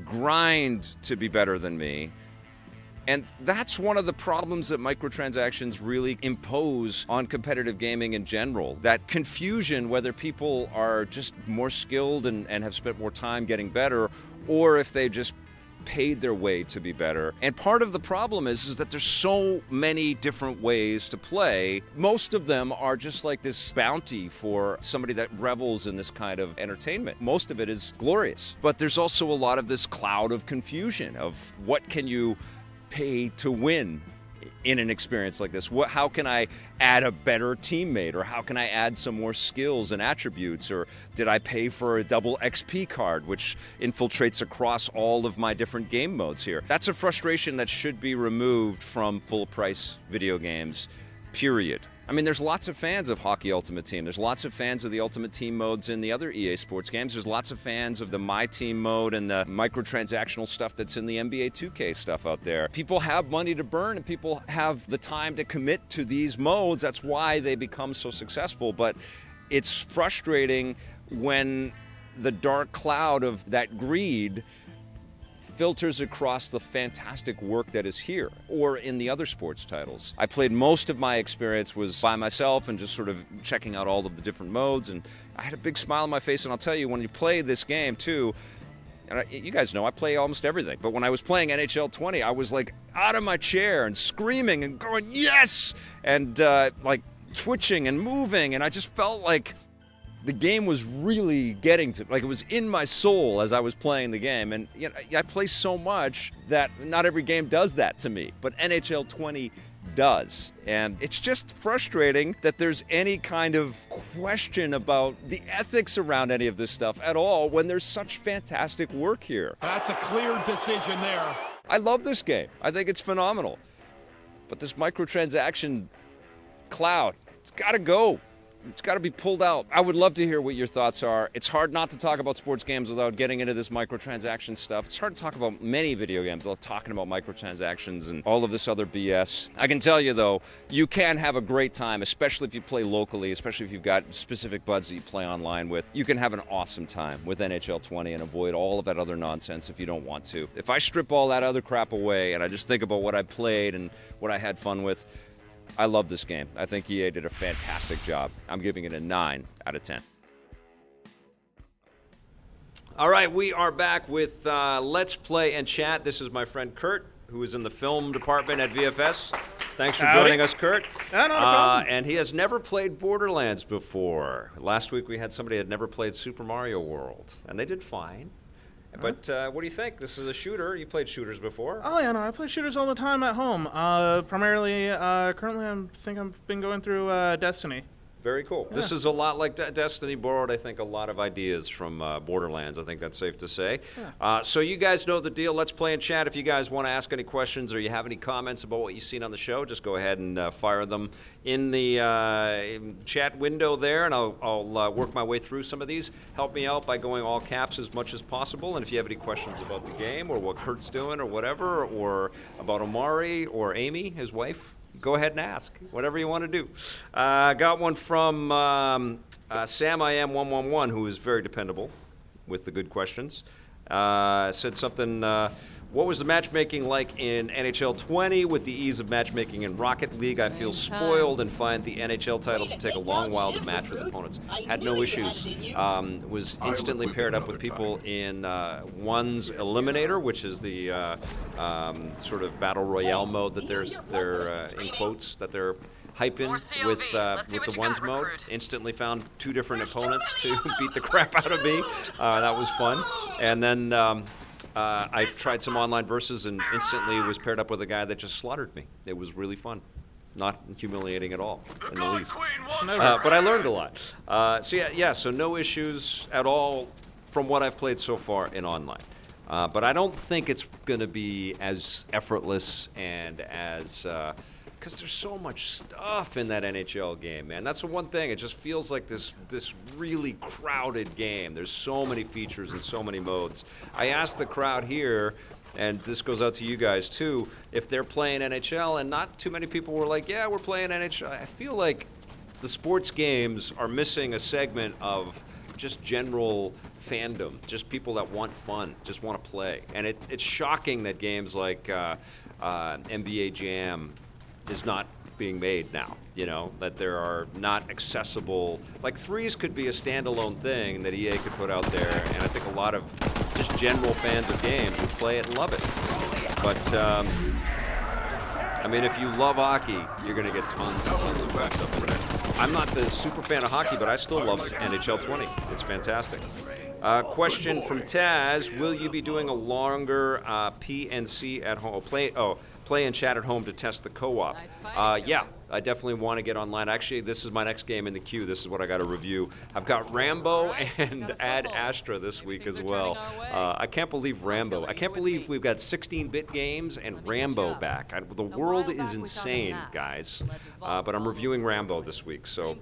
grind to be better than me? And that's one of the problems that microtransactions really impose on competitive gaming in general. That confusion, whether people are just more skilled and have spent more time getting better, or if they just paid their way to be better. And part of the problem is that there's so many different ways to play. Most of them are just like this bounty for somebody that revels in this kind of entertainment. Most of it is glorious. But there's also a lot of this cloud of confusion of what can you pay to win in an experience like this? How can I add a better teammate, or how can I add some more skills and attributes, or did I pay for a double XP card which infiltrates across all of my different game modes here? That's a frustration that should be removed from full price video games, period. I mean, there's lots of fans of Hockey Ultimate Team. There's lots of fans of the Ultimate Team modes in the other EA Sports games. There's lots of fans of the My Team mode and the microtransactional stuff that's in the NBA 2K stuff out there. People have money to burn and people have the time to commit to these modes. That's why they become so successful. But it's frustrating when the dark cloud of that greed filters across the fantastic work that is here or in the other sports titles. I played most of my experience was by myself and just sort of checking out all of the different modes, and I had a big smile on my face. And I'll tell you, when you play this game too, and you guys know I play almost everything, but when I was playing NHL 20, I was like out of my chair and screaming and going yes, and like twitching and moving, and I just felt like the game was really getting to, like, it was in my soul as I was playing the game. And you know, I play so much that not every game does that to me, but NHL 20 does. And it's just frustrating that there's any kind of question about the ethics around any of this stuff at all when there's such fantastic work here. That's a clear decision there. I love this game. I think it's phenomenal. But this microtransaction cloud, it's got to go. It's got to be pulled out. I would love to hear what your thoughts are. It's hard not to talk about sports games without getting into this microtransaction stuff. It's hard to talk about many video games without talking about microtransactions and all of this other BS. I can tell you, though, you can have a great time, especially if you play locally, especially if you've got specific buds that you play online with. You can have an awesome time with NHL 20 and avoid all of that other nonsense if you don't want to. If I strip all that other crap away and I just think about what I played and what I had fun with, I love this game. I think EA did a fantastic job. I'm giving it a 9 out of 10. All right, we are back with Let's Play and Chat. This is my friend Kurt, who is in the film department at VFS. Thanks for joining us, Kurt. No problem. And he has never played Borderlands before. Last week we had somebody that had never played Super Mario World, and they did fine. But what do you think? This is a shooter. You played shooters before. Oh, yeah, no, I play shooters all the time at home. Primarily, currently I've been going through Destiny. Very cool. Yeah. This is a lot like Destiny, borrowed, I think, a lot of ideas from Borderlands. I think that's safe to say. Yeah. So you guys know the deal. Let's play and chat. If you guys want to ask any questions or you have any comments about what you've seen on the show, just go ahead and fire them in the chat window there, and I'll work my way through some of these. Help me out by going all caps as much as possible. And if you have any questions about the game or what Kurt's doing or whatever, or about Omari or Amy, his wife, go ahead and ask, whatever you want to do. Got one from SamIam111, who is very dependable with the good questions. Said something, what was the matchmaking like in NHL 20? With the ease of matchmaking in Rocket League, I feel spoiled and find the NHL titles to take a long while to match with opponents. Had no issues. Was instantly paired up with people in One's Eliminator, which is the sort of battle royale mode that they're in quotes, that they're hyping with the Ones mode. Instantly found 2 different opponents to beat the crap out of me. That was fun. And then I tried some online versus and instantly was paired up with a guy that just slaughtered me. It was really fun. Not humiliating at all, in the least. But I learned a lot. So no issues at all from what I've played so far in online. But I don't think it's going to be as effortless and as... because there's so much stuff in that NHL game, man. That's the one thing. It just feels like this really crowded game. There's so many features and so many modes. I asked the crowd here, and this goes out to you guys too, if they're playing NHL, and not too many people were like, yeah, we're playing NHL. I feel like the sports games are missing a segment of just general fandom, just people that want fun, just want to play. And it's shocking that games like NBA Jam is not being made now, that there are not accessible, like threes could be a standalone thing that EA could put out there, and I think a lot of just general fans of games who play it and love it. But I mean, if you love hockey, you're going to get tons and tons of fun stuff in there. I'm not the super fan of hockey, but I still love NHL 20. It's fantastic. Question from Taz: will you be doing a longer PNC at home? Play and chat at home to test the co-op. Yeah, I definitely want to get online. Actually, this is my next game in the queue. This is what I got to review. I've got Rambo and Ad Astra this week as well. I can't believe Rambo. I can't believe we've got 16-bit games and Rambo back. The world is insane, guys. But I'm reviewing Rambo this week. So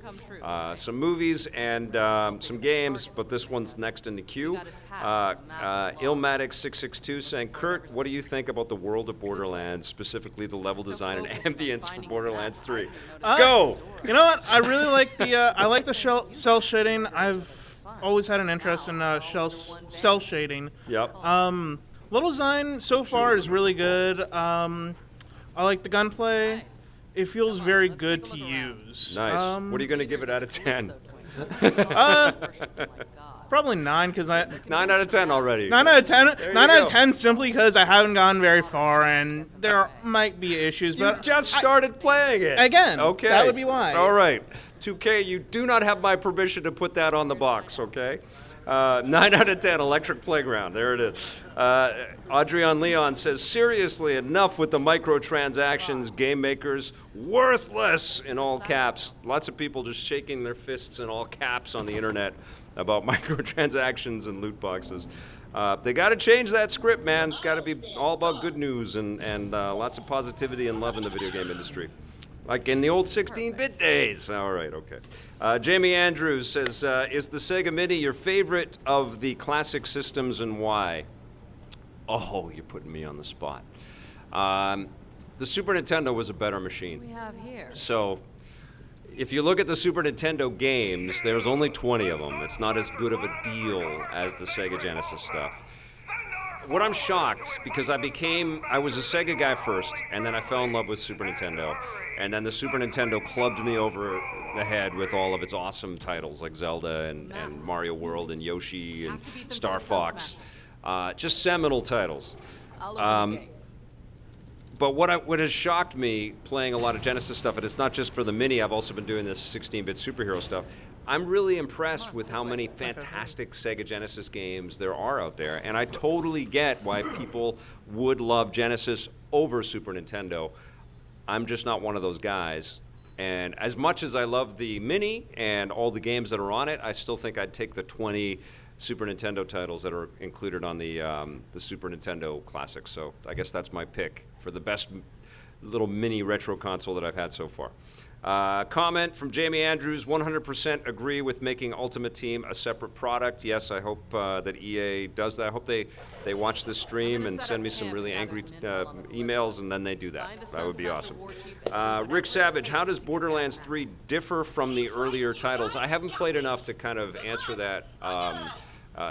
some movies and some games, but this one's next in the queue. Illmatic662 saying, Kurt, what do you think about the world of Borderlands, specifically the level design and ambience for Borderlands 3? Go! You know what? I really like the cell shading. I've always had an interest in cell shading. Yep. Level design so far is really good. I like the gunplay. It feels very good to use. Nice. What are you going to give it out of 10? Probably 9 because 9 out of 10 already. 9 out of 10. There 9 you out go. of 10 simply because I haven't gone very far and there might be issues. You But just started playing it. Again, Okay. that would be why. All right. 2K, you do not have my permission to put that on the box, okay? 9 out of 10, Electric Playground. There it is. Adrian Leon says, seriously, enough with the microtransactions, game makers, worthless, in all caps. Lots of people just shaking their fists in all caps on the internet about microtransactions and loot boxes. They got to change that script, man. It's got to be all about good news and lots of positivity and love in the video game industry. Like in the old 16-bit days. All right, okay. Jamie Andrews says, is the Sega Mini your favorite of the classic systems and why? Oh, you're putting me on the spot. The Super Nintendo was a better machine. We have here. So if you look at the Super Nintendo games, there's only 20 of them. It's not as good of a deal as the Sega Genesis stuff. What I'm shocked, because I was a Sega guy first, and then I fell in love with Super Nintendo, and then the Super Nintendo clubbed me over the head with all of its awesome titles like Zelda and Mario World and Yoshi and Star Fox. Just seminal titles. But what has shocked me playing a lot of Genesis stuff, and it's not just for the Mini, I've also been doing this 16-bit superhero stuff, I'm really impressed with how many fantastic Sega Genesis games there are out there. And I totally get why people would love Genesis over Super Nintendo. I'm just not one of those guys. And as much as I love the Mini and all the games that are on it, I still think I'd take the 20 Super Nintendo titles that are included on the Super Nintendo Classic. So I guess that's my pick for the best little mini retro console that I've had so far. Comment from Jamie Andrews, 100% agree with making Ultimate Team a separate product. Yes, I hope that EA does that. I hope they watch this stream and send me some really angry emails, and then they do that. That would be awesome. Rick Savage, how does Borderlands 3 differ from the earlier titles? I haven't played enough to kind of answer that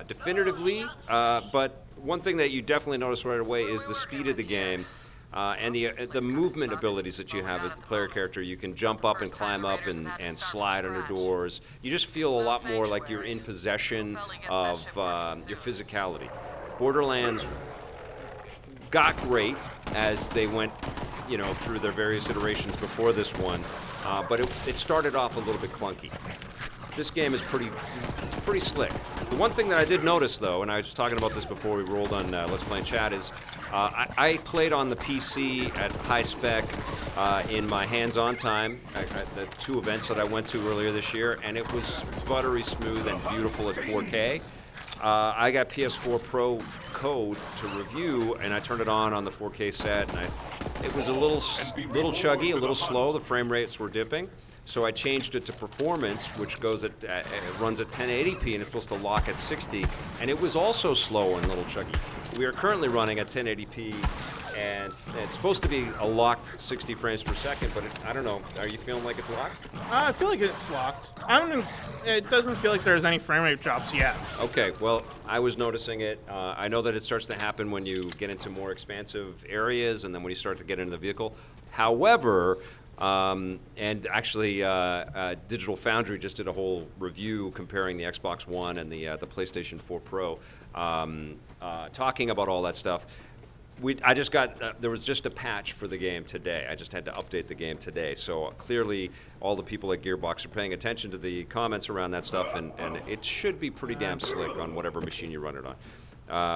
definitively, but one thing that you definitely notice right away is the speed of the game. And the movement abilities that you have as the player character. You can jump up and climb up and slide under doors. You just feel a lot more like you're in possession of your physicality. Borderlands got great as they went, through their various iterations before this one, but it started off a little bit clunky. This game is pretty slick. The one thing that I did notice, though, and I was talking about this before we rolled on Let's Play in Chat, is I played on the PC at high spec in my hands-on time, the 2 events that I went to earlier this year, and it was buttery smooth and beautiful at 4K. I got PS4 Pro code to review, and I turned it on the 4K set, and it was a little chuggy, a little slow. The frame rates were dipping. So I changed it to performance, which goes it runs at 1080p and it's supposed to lock at 60, and it was also slow and a little chuggy. We are currently running at 1080p, and it's supposed to be a locked 60 frames per second, but I don't know. Are you feeling like it's locked? I feel like it's locked. It doesn't feel like there's any frame rate drops yet. Okay, well, I was noticing it. I know that it starts to happen when you get into more expansive areas and then when you start to get into the vehicle. However, And actually, Digital Foundry just did a whole review comparing the Xbox One and the PlayStation 4 Pro, talking about all that stuff. I just got, there was just a patch for the game today. I just had to update the game today. So clearly, all the people at Gearbox are paying attention to the comments around that stuff, and it should be pretty damn slick on whatever machine you run it on.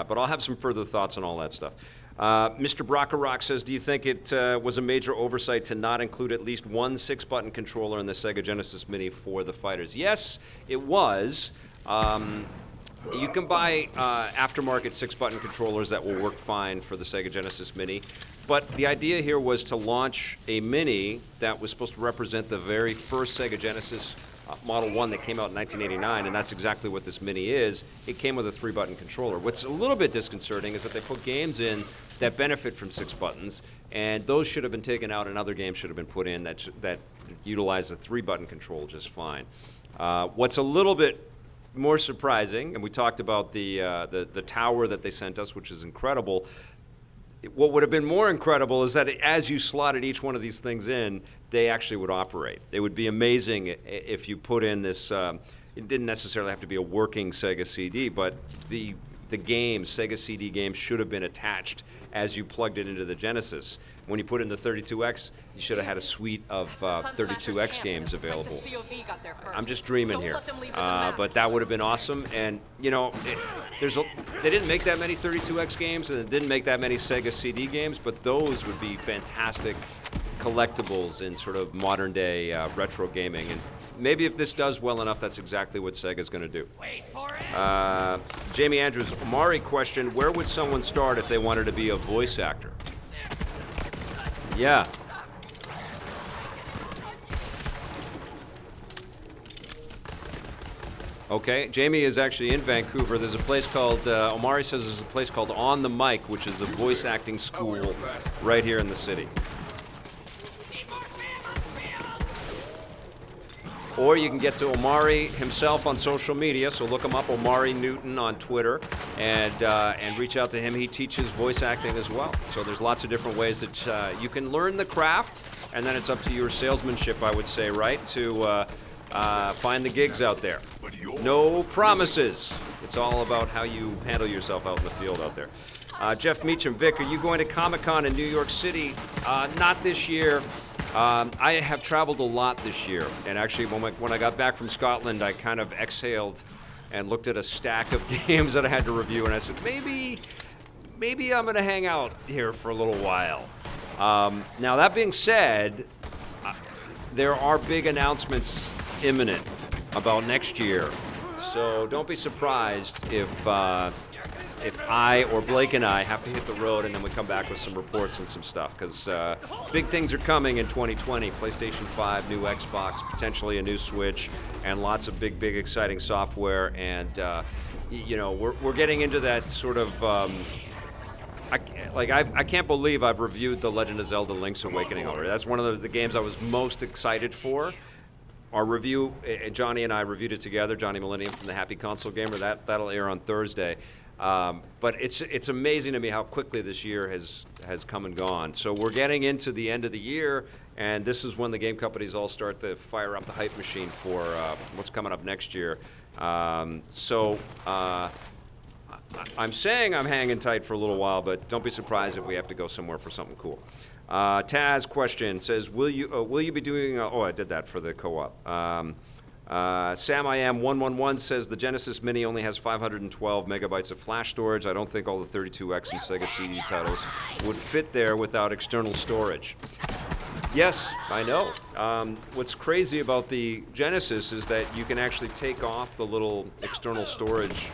But I'll have some further thoughts on all that stuff. Mr. Brockarock says, do you think it was a major oversight to not include at least one 6-button controller in the Sega Genesis Mini for the fighters? Yes, it was. You can buy aftermarket 6-button controllers that will work fine for the Sega Genesis Mini, but the idea here was to launch a Mini that was supposed to represent the very first Sega Genesis Model 1 that came out in 1989, and that's exactly what this Mini is. It came with a 3-button controller. What's a little bit disconcerting is that they put games in that benefit from 6 buttons, and those should have been taken out, and other games should have been put in that utilize a 3-button control just fine. What's a little bit more surprising, and we talked about the tower that they sent us, which is incredible. What would have been more incredible is that as you slotted each one of these things in, they actually would operate. It would be amazing if you put in this, it didn't necessarily have to be a working Sega CD, but the games, Sega CD games, should have been attached as you plugged it into the Genesis. When you put in the 32X, you should have had a suite of 32X games available. I'm just dreaming here, but that would have been awesome. And you know, they didn't make that many 32X games, and they didn't make that many Sega CD games, but those would be fantastic collectibles in sort of modern day retro gaming. And maybe if this does well enough, that's exactly what Sega's going to do. Jamie Andrews, Omari question, where would someone start if they wanted to be a voice actor? Yeah. Okay, Jamie is actually in Vancouver. There's a place called, Omari says there's a place called On the Mic, which is a voice acting school right here in the city. Or you can get to Omari himself on social media, so look him up, Omari Newton on Twitter, and reach out to him. He teaches voice acting as well. So there's lots of different ways that you can learn the craft, and then it's up to your salesmanship, I would say, right, to find the gigs out there. No promises. It's all about how you handle yourself out in the field out there. Jeff Meacham, Vic, are you going to Comic-Con in New York City? Not this year. I have traveled a lot this year, and actually when I got back from Scotland, I kind of exhaled and looked at a stack of games that I had to review, and I said, maybe I'm going to hang out here for a little while. Now, that being said, there are big announcements imminent about next year, so don't be surprised if I or Blake and I have to hit the road and then we come back with some reports and some stuff, because big things are coming in 2020. PlayStation 5, new Xbox, potentially a new Switch, and lots of big exciting software. And you know, we're getting into that sort of I can't believe I've reviewed The Legend of Zelda: Link's Awakening already. That's one of the games I was most excited for. Our review, Johnny and I reviewed it together, Johnny Millennium from the Happy Console Gamer. That'll air on Thursday. But it's amazing to me how quickly this year has come and gone. So we're getting into the end of the year, and this is when the game companies all start to fire up the hype machine for what's coming up next year. I'm saying I'm hanging tight for a little while, but don't be surprised if we have to go somewhere for something cool. Taz question says, will you be doing? I did that for the co-op. Sam I Am 111 says the Genesis Mini only has 512 megabytes of flash storage. I don't think all the 32X and Sega CD titles would fit there without external storage. Yes, I know. What's crazy about the Genesis is that you can actually take off the little external storage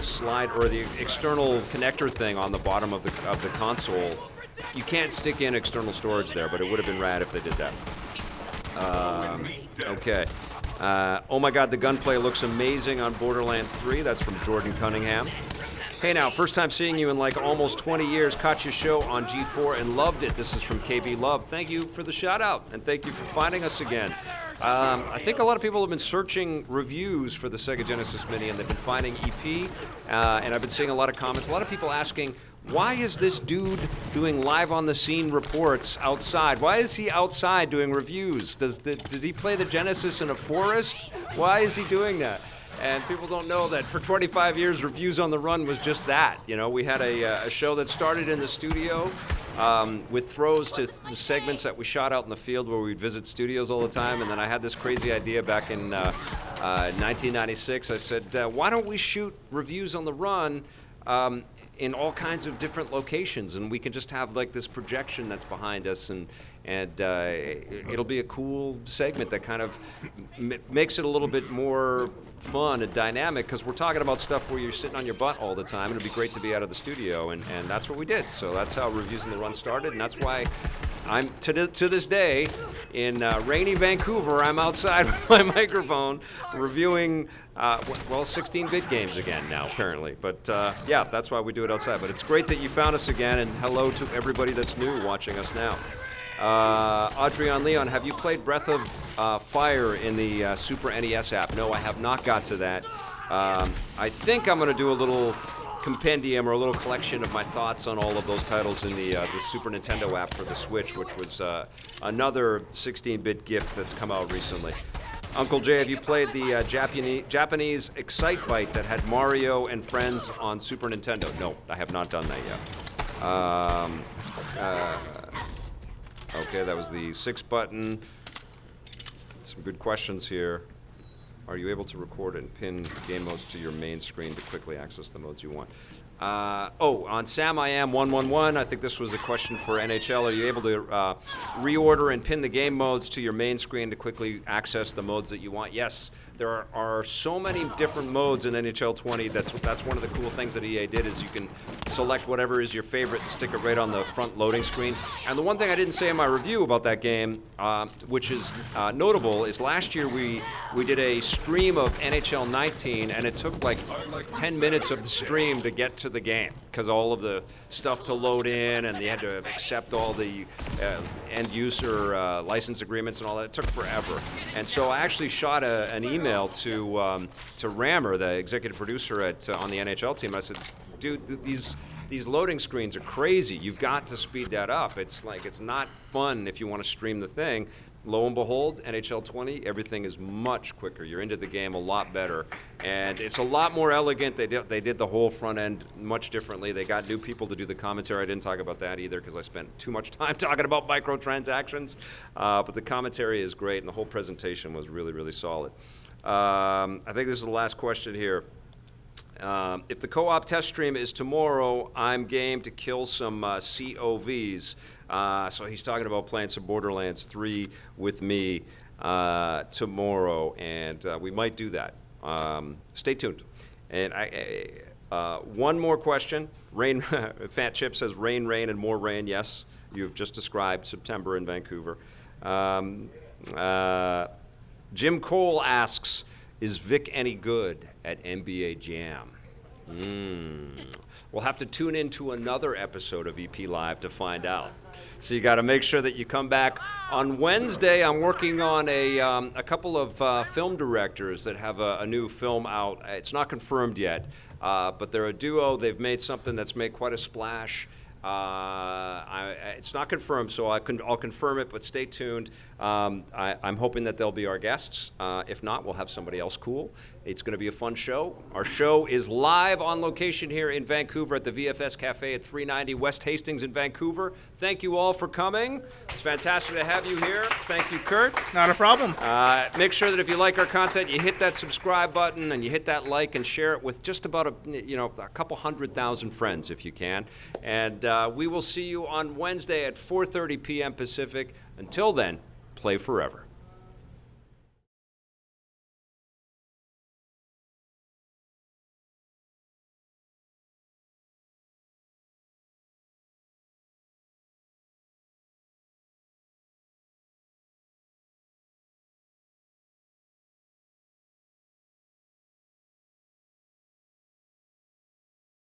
slide or the external connector thing on the bottom of the console. You can't stick in external storage there, but it would have been rad if they did that. Okay. Oh my God, the gunplay looks amazing on Borderlands 3. That's from Jordan Cunningham. Hey now, first time seeing you in like almost 20 years. Caught your show on G4 and loved it. This is from KB Love. Thank you for the shout out, and thank you for finding us again. I think a lot of people have been searching reviews for the Sega Genesis Mini, and they've been finding EP, and I've been seeing a lot of comments. A lot of people asking, why is this dude doing live on the scene reports outside? Why is he outside doing reviews? Did he play the Genesis in a forest? Why is he doing that? And people don't know that for 25 years, Reviews on the Run was just that. You know, we had a show that started in the studio with throws to the segments that we shot out in the field where we'd visit studios all the time. And then I had this crazy idea back in 1996. I said, why don't we shoot Reviews on the Run in all kinds of different locations, and we can just have like this projection that's behind us, and it'll be a cool segment that kind of makes it a little bit more fun and dynamic, because we're talking about stuff where you're sitting on your butt all the time, and it'd be great to be out of the studio, and that's what we did. So that's how Reviews on the Run started, and that's why I'm to this day in rainy Vancouver. I'm outside with my microphone reviewing 16-bit games again now, apparently. But yeah, that's why we do it outside. But it's great that you found us again, and hello to everybody that's new watching us now. Adrian Leon, have you played Breath of Fire in the Super NES app? No, I have not got to that. I think I'm going to do a little compendium or a little collection of my thoughts on all of those titles in the Super Nintendo app for the Switch, which was another 16-bit gift that's come out recently. Uncle Jay, have you played the Japanese Excitebike that had Mario and friends on Super Nintendo? No, I have not done that yet. Okay, that was the 6-button. Some good questions here. Are you able to record and pin game modes to your main screen to quickly access the modes you want? On Sam I Am 111, I think this was a question for NHL. Are you able to reorder and pin the game modes to your main screen to quickly access the modes that you want? Yes, there are so many different modes in NHL 20. That's one of the cool things that EA did, is you can select whatever is your favorite and stick it right on the front loading screen. And the one thing I didn't say in my review about that game, which is notable, is last year we did a stream of NHL 19, and it took like 10 minutes of the stream to get to the game, because all of the stuff to load in, and they had to accept all the end user license agreements and all that. It took forever. And so I actually shot an email to Rammer, the executive producer on the NHL team. I said, dude, these loading screens are crazy. You've got to speed that up. It's not fun if you want to stream the thing. Lo and behold, NHL 20, everything is much quicker. You're into the game a lot better, and it's a lot more elegant. They did the whole front end much differently. They got new people to do the commentary. I didn't talk about that either because I spent too much time talking about microtransactions, but the commentary is great, and the whole presentation was really, really solid. I think this is the last question here. If the co-op test stream is tomorrow, I'm game to kill some COVs. So he's talking about playing some Borderlands 3 with me tomorrow, and we might do that. Stay tuned. And one more question. Rain, Fat Chip says rain, and more rain. Yes, you've just described September in Vancouver. Jim Cole asks, is Vic any good at NBA Jam? We'll have to tune into another episode of EP Live to find out. So you got to make sure that you come back. On Wednesday, I'm working on a couple of film directors that have a new film out. It's not confirmed yet, but they're a duo. They've made something that's made quite a splash. It's not confirmed, so I'll confirm it, but stay tuned. I'm hoping that they'll be our guests. If not, we'll have somebody else cool. It's going to be a fun show. Our show is live on location here in Vancouver at the VFS Cafe at 390 West Hastings in Vancouver. Thank you all for coming. It's fantastic to have you here. Thank you, Kurt. Not a problem. Make sure that if you like our content, you hit that subscribe button and you hit that like and share it with just about a couple 100,000 friends if you can. And we will see you on Wednesday at 4:30 p.m. Pacific. Until then, play forever.